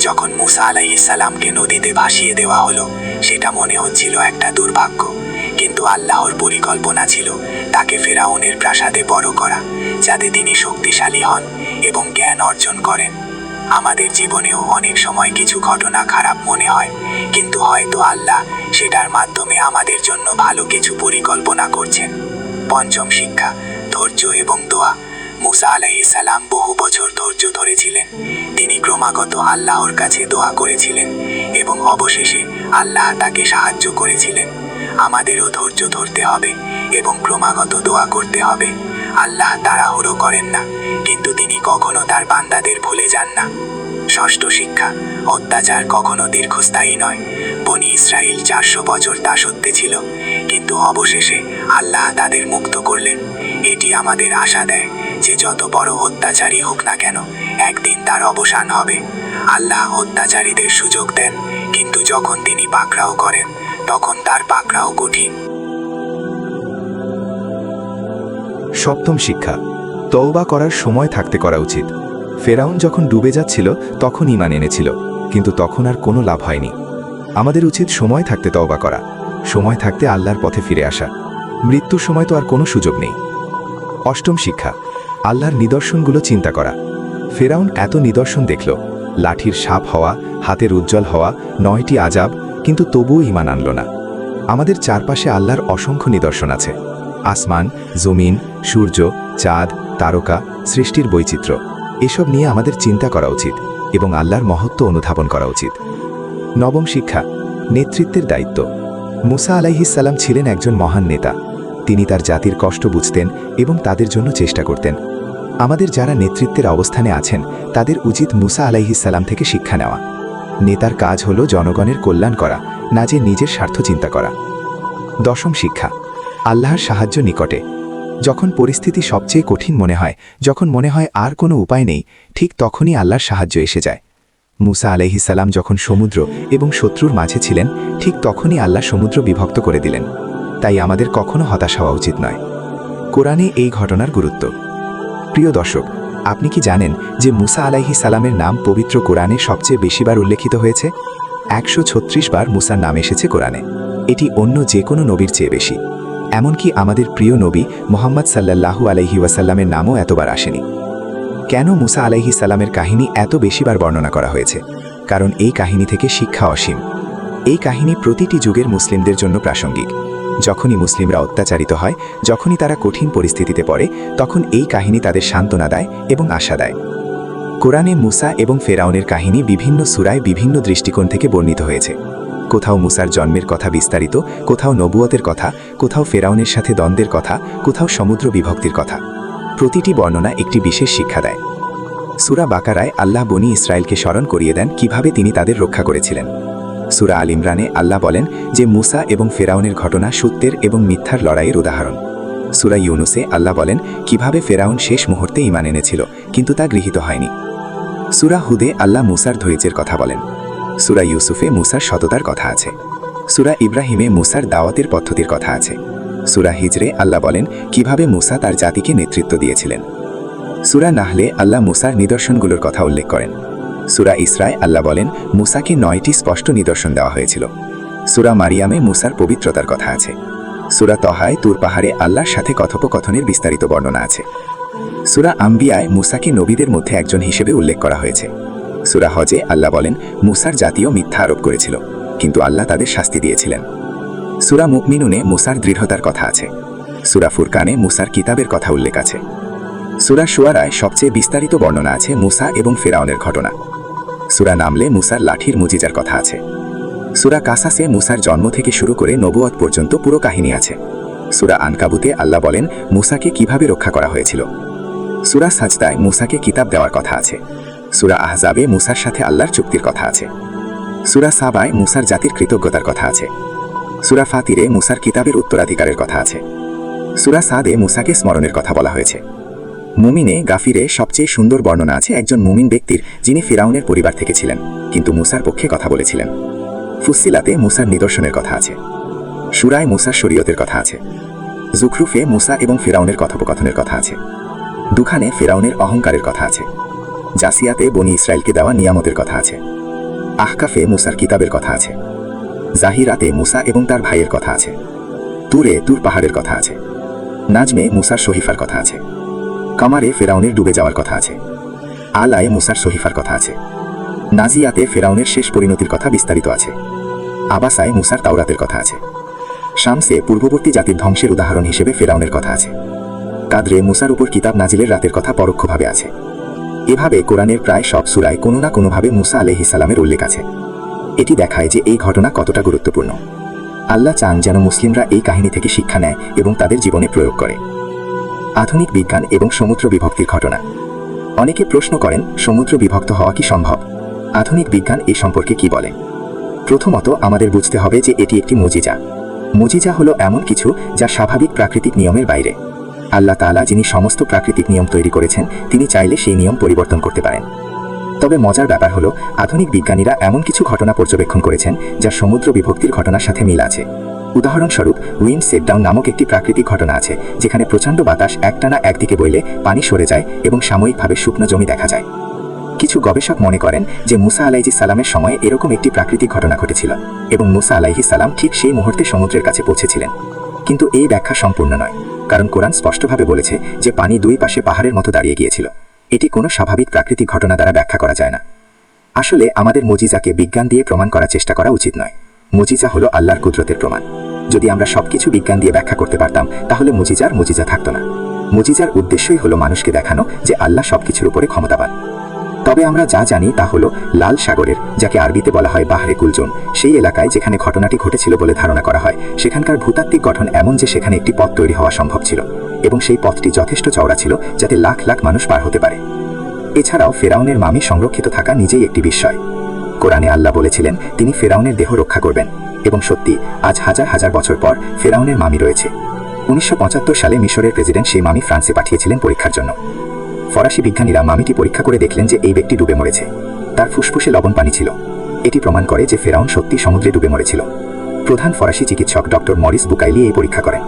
যখন মুসা আলাইহিস সালামকে নদীতে ভাসিয়ে দেওয়া হলো, সেটা মনে হচ্ছিল একটা দুর্ভাগ্য, কিন্তু আল্লাহর পরিকল্পনা ছিল তাকে ফেরাউনের প্রাসাদে বড় করা, যাতে তিনি শক্তিশালী হন এবং জ্ঞান অর্জন করেন। আমাদের জীবনেও অনেক সময় কিছু ঘটনা খারাপ মনে হয়, কিন্তু হয়তো আল্লাহ সেটার মাধ্যমে আমাদের জন্য ভালো কিছু পরিকল্পনা করছেন। পঞ্চম শিক্ষা, ধৈর্য এবং দোয়া। মুসা আলাইহিস সালাম বহু বছর ধৈর্য ধরেছিলেন। তিনি ক্রমাগত আল্লাহর কাছে দোয়া করেছিলেন এবং অবশেষে আল্লাহ তাকে সাহায্য করেছিলেন। আমাদেরও ধৈর্য ধরতে হবে এবং ক্রমাগত দোয়া করতে হবে। আল্লাহ তাড়াহুড়ো করেন না, কিন্তু তিনি কখনো তার বান্দাদের ভুলে যান না। ষষ্ঠ শিক্ষা, অত্যাচার কখনো দীর্ঘস্থায়ী নয়। বনি ইসরাইল 400 বছর দাসত্বে ছিল, কিন্তু অবশেষে আল্লাহ তাদের মুক্ত করলেন। এটি আমাদের আশা দেয় যে যত বড় অত্যাচারী হোক না কেন, একদিন তার অবসান হবে। আল্লাহ অত্যাচারীদের সুযোগ দেন, কিন্তু যখন তিনি পাকড়াও করেন তখন তার পাকড়াও কঠিন। সপ্তম শিক্ষা, তওবা করার সময় থাকতে করা উচিত। ফেরাউন যখন ডুবে যাচ্ছিল তখন ঈমান এনেছিল, কিন্তু তখন আর কোনো লাভ হয়নি। আমাদের উচিত সময় থাকতে তওবা করা, সময় থাকতে আল্লাহর পথে ফিরে আসা। মৃত্যুর সময় তো আর কোনো সুযোগ নেই। অষ্টম শিক্ষা, আল্লাহর নিদর্শনগুলো চিন্তা করা। ফেরাউন এত নিদর্শন দেখল, লাঠির সাপ হওয়া, হাতের উজ্জ্বল হওয়া, 9টি আজাব, কিন্তু তবুও ঈমান আনল না। আমাদের চারপাশে আল্লাহর অসংখ্য নিদর্শন আছে। আসমান, জমিন, সূর্য, চাঁদ, তারকা, সৃষ্টির বৈচিত্র্য, এসব নিয়ে আমাদের চিন্তা করা উচিত এবং আল্লাহর মহত্ব অনুধাবন করা উচিত। নবম শিক্ষা, নেতৃত্বের দায়িত্ব। মুসা আলাইহিস সালাম ছিলেন একজন মহান নেতা। তিনি তার জাতির কষ্ট বুঝতেন এবং তাদের জন্য চেষ্টা করতেন। আমাদের যারা নেতৃত্বের অবস্থানে আছেন তাদের উচিত মুসা আলাইহিস সালাম থেকে শিক্ষা নেওয়া। নেতার কাজ হল জনগণের কল্যাণ করা, না যে নিজের স্বার্থ চিন্তা করা। দশম শিক্ষা, আল্লাহর সাহায্য নিকটে। যখন পরিস্থিতি সবচেয়ে কঠিন মনে হয়, যখন মনে হয় আর কোনো উপায় নেই, ঠিক তখনই আল্লাহর সাহায্য এসে যায়। মুসা আলাইহিস সালাম যখন সমুদ্র এবং শত্রুর মাঝে ছিলেন, ঠিক তখনই আল্লাহ সমুদ্র বিভক্ত করে দিলেন। তাই আমাদের কখনো হতাশ হওয়া উচিত নয়। কোরআনে এই ঘটনার গুরুত্ব। প্রিয় দর্শক, আপনি কি জানেন যে মুসা আলাইহিস সালামের নাম পবিত্র কোরআনে সবচেয়ে বেশিবার উল্লেখিত হয়েছে? 136 বার মুসার নাম এসেছে কোরআনে। এটি অন্য যে কোনো নবীর চেয়ে বেশি। এমনকি আমাদের প্রিয় নবী মুহাম্মদ সাল্লাল্লাহু আলাইহি ওয়াসাল্লামের নামও এতবার আসেনি। কেন মুসা আলাইহিস সালামের কাহিনী এত বেশিবার বর্ণনা করা হয়েছে? কারণ এই কাহিনী থেকে শিক্ষা অসীম। এই কাহিনী প্রতিটি যুগের মুসলিমদের জন্য প্রাসঙ্গিক। যখনই মুসলিমরা অত্যাচারিত হয়, যখনই তারা কঠিন পরিস্থিতিতে পড়ে, তখন এই কাহিনী তাদের সান্ত্বনা দেয় এবং আশা দেয়। কোরআনে মুসা এবং ফেরাউনের কাহিনী বিভিন্ন সূরায় বিভিন্ন দৃষ্টিকোণ থেকে বর্ণিত হয়েছে। কোথাও মুসার জন্মের কথা বিস্তারিত, কোথাও নবুয়তের কথা, কোথাও ফেরাউনের সাথে দ্বন্দ্বের কথা, কোথাও সমুদ্র বিভক্তির কথা। প্রতিটি বর্ণনা একটি বিশেষ শিক্ষা দেয়। সূরা বাকারায় আল্লাহ বনি ইসরায়েলকে স্মরণ করিয়ে দেন কিভাবে তিনি তাদের রক্ষা করেছিলেন। সূরা আল ইমরানে আল্লাহ বলেন যে মুসা এবং ফেরাউনের ঘটনা সত্যের এবং মিথ্যার লড়াইয়ের উদাহরণ। সূরা ইউনুসে আল্লাহ বলেন কিভাবে ফেরাউন শেষ মুহূর্তে ঈমান এনেছিল, কিন্তু তা গৃহীত হয়নি। সূরা হুদে আল্লাহ মুসার ধৈর্যের কথা বলেন। সূরা ইউসুফে মুসার সততার কথা আছে। সূরা ইব্রাহিমে মুসার দাওয়াতের পদ্ধতির কথা আছে। সূরা হিজরে আল্লাহ বলেন কিভাবে মুসা তার জাতিকে নেতৃত্ব দিয়েছিলেন। সূরা নাহলে আল্লাহ মুসার নিদর্শনগুলোর কথা উল্লেখ করেন। সূরা ইসরায় আল্লাহ বলেন মুসাকে 9টি স্পষ্ট নিদর্শন দেওয়া হয়েছিল। সূরা মারিয়ামে মুসার পবিত্রতার কথা আছে। সূরা তহায় তুর পাহাড়ে আল্লাহর সাথে কথোপকথনের বিস্তারিত বর্ণনা আছে। সূরা আম্বিয়ায় মুসাকে নবীদের মধ্যে একজন হিসেবে উল্লেখ করা হয়েছে। সূরা হজে আল্লাহ বলেন মুসার জাতীয় মিথ্যা আরোপ করেছিল, কিন্তু আল্লাহ তাদের শাস্তি দিয়েছিলেন। সূরা মুমিনুনে মুসার দৃঢ়তার কথা আছে। সূরা ফুরকানে মুসার কিতাবের কথা উল্লেখ আছে। সূরা শুআরায় সবচেয়ে বিস্তারিত বর্ণনা আছে মুসা এবং ফেরাউনের ঘটনা। সূরা নামলে মুসার লাঠির মুজিজার কথা আছে। সূরা কাসাসে মুসার জন্ম থেকে শুরু করে নবুয়ত পর্যন্ত পুরো কাহিনী আছে। সূরা আনকাবুতে আল্লাহ বলেন মুসাকে কিভাবে রক্ষা করা হয়েছিল। সূরা সাজদায় মুসাকে কিতাব দেওয়ার কথা আছে। সূরা আহজাবে মুসার সাথে আল্লাহর চুক্তির কথা আছে। সূরা সাবায় মুসার জাতির কৃতজ্ঞতার কথা আছে। সূরা ফাতিরে মুসার কিতাবের উত্তরাধিকারের কথা আছে। সূরা সাদে মুসাকে স্মরণের কথা বলা হয়েছে। মুমিনে গাফিরে সবচেয়ে সুন্দর বর্ণনা আছে একজন মুমিন ব্যক্তির যিনি ফিরাউনের পরিবার থেকে ছিলেন, কিন্তু মুসার পক্ষে কথা বলেছিলেন। ফুসিলাতে মুসার নিদর্শনের কথা আছে। সূরায় মুসার শরীয়তের কথা আছে। জুখরুফে মুসা এবং ফিরাউনের কথোপকথনের কথা আছে। দুখানে ফিরাউনের অহংকারের কথা আছে। জাসিয়াতে বনি ইসরায়েলকে দেওয়া নিয়ামতের কথা আছে। আহকাফে মুসার কিতাবের কথা আছে। জাহিরাতে মুসা এবং তার ভাইয়ের কথা আছে। তুরে তুর পাহাড়ের কথা আছে। নাজমে মুসার সহিফার কথা আছে। কামারে ফেরাউনের ডুবে যাওয়ার কথা আছে। আলায়ে মুসার সহিফার কথা আছে। নাজিয়াতে ফেরাউনের শেষ পরিণতির কথা বিস্তারিত আছে। আবাসায় মুসার তাওরাতের কথা আছে। শামসে পূর্ববর্তী জাতির ধ্বংসের উদাহরণ হিসেবে ফেরাউনের কথা আছে। কাদরে মুসার উপর কিতাব নাজিলের রাতের কথা পরোক্ষভাবে আছে। এভাবে কোরআনের প্রায় সব সূরায় কোনো না কোনোভাবে মুসা আলাইহিস সালামের উল্লেখ আছে। এটি দেখায় যে এই ঘটনা কতটা গুরুত্বপূর্ণ। আল্লাহ চান যেন মুসলিমরা এই কাহিনী থেকে শিক্ষা নেয় এবং তাদের জীবনে প্রয়োগ করে। আধুনিক বিজ্ঞান এবং সমুদ্র বিভক্তির ঘটনা। অনেকে প্রশ্ন করেন, সমুদ্র বিভক্ত হওয়া কি সম্ভব? আধুনিক বিজ্ঞান এই সম্পর্কে কি বলে? প্রথমত আমাদের বুঝতে হবে যে এটি একটি মুজিজা। মুজিজা হলো এমন কিছু যা স্বাভাবিক প্রাকৃতিক নিয়মের বাইরে। আল্লাহ তাআলা যিনি সমস্ত প্রাকৃতিক নিয়ম তৈরি করেছেন, তিনি চাইলে সেই নিয়ম পরিবর্তন করতে পারেন। তবে মজার ব্যাপার হলো, আধুনিক বিজ্ঞানীরা এমন কিছু ঘটনা পর্যবেক্ষণ করেছেন যা সমুদ্র বিভক্তির ঘটনার সাথে মিল আছে। উদাহরণস্বরূপ, উইন্ড সেটডাউন নামক একটি প্রাকৃতিক ঘটনা আছে, যেখানে প্রচণ্ড বাতাস একটানা একদিকে বইলে পানি সরে যায় এবং সাময়িকভাবে শুকনো জমি দেখা যায়। কিছু গবেষক মনে করেন যে মুসা আলাইহিস সালামের সময় এরকম একটি প্রাকৃতিক ঘটনা ঘটেছিল এবং মুসা আলাইহিস সালাম ঠিক সেই মুহূর্তে সমুদ্রের কাছে পৌঁছেছিলেন। কিন্তু এই ব্যাখ্যা সম্পূর্ণ নয়, কারণ কোরআন স্পষ্টভাবে বলেছে যে পানি দুই পাশে পাহাড়ের মতো দাঁড়িয়ে গিয়েছিল। এটি কোনো স্বাভাবিক প্রাকৃতিক ঘটনা দ্বারা ব্যাখ্যা করা যায় না। আসলে আমাদের মুজিজাকে বিজ্ঞান দিয়ে প্রমাণ করার চেষ্টা করা উচিত নয়। মুজিজা হলো আল্লাহর কুদরতের প্রমাণ। যদি আমরা সবকিছু বিজ্ঞান দিয়ে ব্যাখ্যা করতে পারতাম, তাহলে মুজিজা থাকতো না। মুজিজার উদ্দেশ্যই হলো মানুষকে দেখানো যে আল্লাহ সবকিছুর উপরে ক্ষমতাবান। তবে আমরা যা জানি তা হলো, লাল সাগরের, যাকে আরবিতে বলা হয় বাহরে কুলজুম, সেই এলাকায় যেখানে ঘটনাটি ঘটেছিল বলে ধারণা করা হয়, সেখানকার ভূতাত্ত্বিক গঠন এমন যে সেখানে একটি পথ তৈরি হওয়া সম্ভব ছিল এবং সেই পথটি যথেষ্ট চওড়া ছিল যাতে লাখ লাখ মানুষ পার হতে পারে। এছাড়াও ফেরাউনের মামি সংরক্ষিত থাকা নিজেই একটি বিস্ময়। কোরআনে আল্লাহ বলেছিলেন তিনি ফেরাউনের দেহ রক্ষা করবেন, এবং সত্যি আজ হাজার হাজার বছর পর ফেরাউনের মামি রয়েছে। 1975 সালে মিশরের প্রেসিডেন্ট সেই মামি ফ্রান্সে পাঠিয়েছিলেন পরীক্ষার জন্য। ফরাসি বিজ্ঞানীরা মামিটি পরীক্ষা করে দেখলেন যে এই ব্যক্তি ডুবে মরেছে। তার ফুসফুসে লবণ পানি ছিল। এটি প্রমাণ করে যে ফেরাউন সত্যি সমুদ্রে ডুবে মরেছিল। প্রধান ফরাসি চিকিৎসক ডক্টর মরিস বুকাইলি এই পরীক্ষা করেন।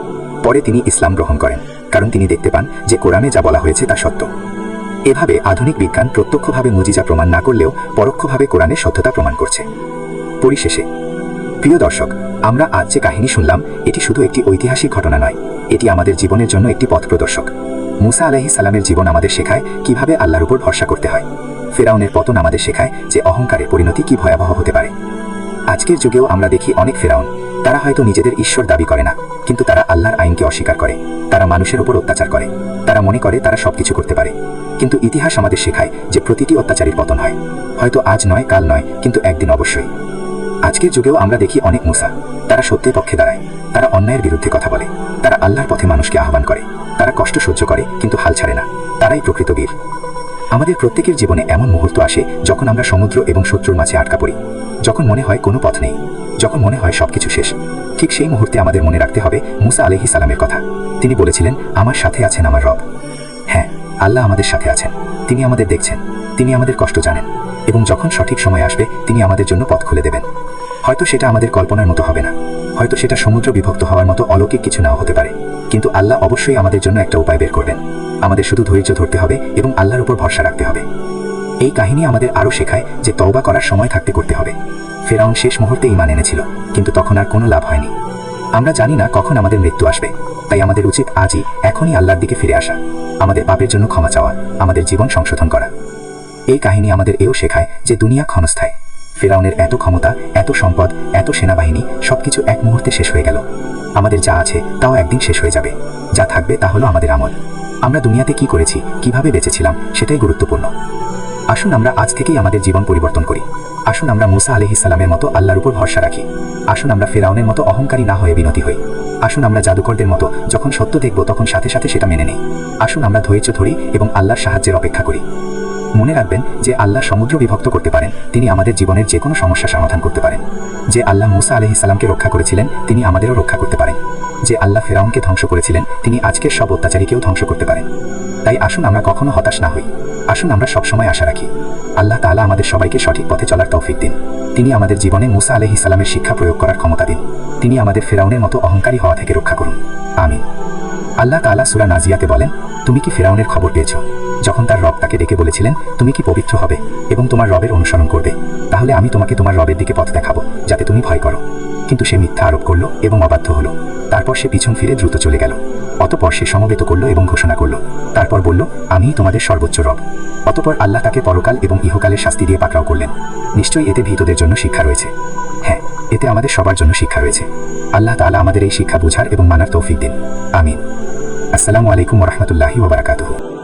পরে তিনি ইসলাম গ্রহণ করেন, কারণ তিনি দেখতে পান যে কোরআনে যা বলা হয়েছে তা সত্য। এভাবে আধুনিক বিজ্ঞান প্রত্যক্ষভাবে মুজিজা প্রমাণ না করলেও পরোক্ষভাবে কোরআনের সত্যতা প্রমাণ করছে। পরিশেষে প্রিয় দর্শক, আমরা আজ যে কাহিনী শুনলাম, এটি শুধু একটি ঐতিহাসিক ঘটনা নয়, এটি আমাদের জীবনের জন্য একটি পথ প্রদর্শক। মুসা আলাইহিস সালামের জীবন আমাদের শেখায় কিভাবে আল্লাহর উপর ভরসা করতে হয়। ফেরাউনের পতন আমাদের শেখায় যে অহংকারের পরিণতি কি ভয়াবহ হতে পারে। আজকের যুগেও আমরা দেখি অনেক ফেরাউন, তারা হয়তো নিজেদের ঈশ্বর দাবি করে না, কিন্তু তারা আল্লাহর আইনকে অস্বীকার করে। তারা মানুষের উপর অত্যাচার করে। তারা মনে করে তারা সবকিছু করতে পারে। কিন্তু ইতিহাস আমাদের শেখায় যে প্রতিটি অত্যাচারীর পতন হয়, হয়তো আজ নয়, কাল নয়, কিন্তু একদিন অবশ্যই। আজকের যুগেও আমরা দেখি অনেক মুসা, তারা সত্যের পক্ষে দাঁড়ায়, তারা অন্যায়ের বিরুদ্ধে কথা বলে, তারা আল্লাহর পথে মানুষকে আহ্বান করে, তারা কষ্ট সহ্য করে কিন্তু হাল ছাড়ে না। তারাই প্রকৃত বীর। আমাদের প্রত্যেকের জীবনে এমন মুহূর্ত আসে যখন আমরা সমুদ্র এবং শত্রুর মাঝে আটকা পড়ি, যখন মনে হয় কোনো পথ নেই, যখন মনে হয় সবকিছু শেষ। ঠিক সেই মুহূর্তে আমাদের মনে রাখতে হবে মুসা আলাইহিস সালামের কথা। তিনি বলেছিলেন, আমার সাথে আছেন আমার রব। হ্যাঁ, আল্লাহ আমাদের সাথে আছেন। তিনি আমাদের দেখছেন, তিনি আমাদের কষ্ট জানেন, এবং যখন সঠিক সময় আসবে তিনি আমাদের জন্য পথ খুলে দেবেন। হয়তো সেটা আমাদের কল্পনার মতো হবে না, হয়তো সেটা সমুদ্র বিভক্ত হওয়ার মতো অলৌকিক কিছু নাও হতে পারে, কিন্তু আল্লাহ অবশ্যই আমাদের জন্য একটা উপায় বের করবেন। আমাদের শুধু ধৈর্য ধরতে হবে এবং আল্লাহর উপর ভরসা রাখতে হবে। এই কাহিনী আমাদের আরও শেখায় যে তওবা করার সময় থাকতে করতে হবে। ফেরাউন শেষ মুহূর্তে ঈমান এনেছিল, কিন্তু তখন আর কোনো লাভ হয়নি। আমরা জানি না কখন আমাদের মৃত্যু আসবে, তাই আমাদের উচিত আজই, এখনই আল্লাহর দিকে ফিরে আসা, আমাদের পাপের জন্য ক্ষমা চাওয়া, আমাদের জীবন সংশোধন করা। এই কাহিনী আমাদের এও শেখায় যে দুনিয়া ক্ষণস্থায়ী। ফেরাউনের এত ক্ষমতা, এত সম্পদ, এত সেনাবাহিনী, সবকিছু এক মুহূর্তে শেষ হয়ে গেল। আমাদের যা আছে তাও একদিন শেষ হয়ে যাবে। যা থাকবে তা হলো আমাদের আমল। আমরা দুনিয়াতে কি করেছি, কিভাবে বেঁচেছিলাম, সেটাই গুরুত্বপূর্ণ। আসুন আমরা আজ থেকেই আমাদের জীবন পরিবর্তন করি। আসুন আমরা মুসা আলাইহিস সালামের মতো আল্লাহর উপর ভরসা রাখি। আসুন আমরা ফেরাউনের মতো অহংকারী না হয়ে বিনতী হই। আসুন আমরা জাদুকরদের মতো যখন সত্য দেখব তখন সাথে সাথে সেটা মেনে নেই। আসুন আমরা ধৈর্য ধরি এবং আল্লাহর সাহায্যের অপেক্ষা করি। মনে রাখবেন যে আল্লাহ সমুদ্র বিভক্ত করতে পারেন, তিনি আমাদের জীবনের যে কোনো সমস্যা সমাধান করতে পারেন। যে আল্লাহ মুসা আলাইহিস সালামকে রক্ষা করেছিলেন, তিনি আমাদেরও রক্ষা করতে পারেন। যে আল্লাহ ফেরাউনকে ধ্বংস করেছিলেন, তিনি আজকের সব অত্যাচারীকেও ধ্বংস করতে পারেন। তাই আসুন আমরা কখনো হতাশ না হই। আসুন আমরা সবসময় আশা রাখি। আল্লাহ তাআলা আমাদের সবাইকে সঠিক পথে চলার তৌফিক দিন। তিনি আমাদের জীবনে মুসা আলাইহিস সালামের শিক্ষা প্রয়োগ করার ক্ষমতা দিন। তিনি আমাদের ফেরাউনের মতো অহংকারী হওয়া থেকে রক্ষা করুন। আমিন। আল্লাহ তাআলা সূরা নাজিয়াতে বলেন, তুমি কি ফেরাউনের খবর পেয়েছো? যখন তার রব তাকে ডেকে বলেছিলেন, তুমি কি পবিত্র হবে এবং তোমার রবের অনুসরণ করবে, তাহলে আমি তোমাকে তোমার রবের দিকে পথ দেখাবো, যাতে তুমি ভয় করো। কিন্তু সে মিথ্যা আরোপ করলো এবং অবাধ্য হলো। তারপর সে পিছন ফিরে দ্রুত চলে গেল। অতঃপর সে সমবেত করলো এবং ঘোষণা করলো। তারপর বলল, আমিই তোমাদের সর্বোচ্চ রব। অতঃপর আল্লাহ তাকে পরকাল এবং ইহকালের শাস্তি দিয়ে পাকড়াও করলেন। নিশ্চয়ই এতে ভীতদের জন্য শিক্ষা রয়েছে। হ্যাঁ, এতে আমাদের সবার জন্য শিক্ষা রয়েছে। আল্লাহ তাআলা আমাদের এই শিক্ষা বুঝার এবং মানার তৌফিক দিন। আমিন। আসসালামু আলাইকুম ওয়া রাহমাতুল্লাহি ওয়া বারাকাতুহু।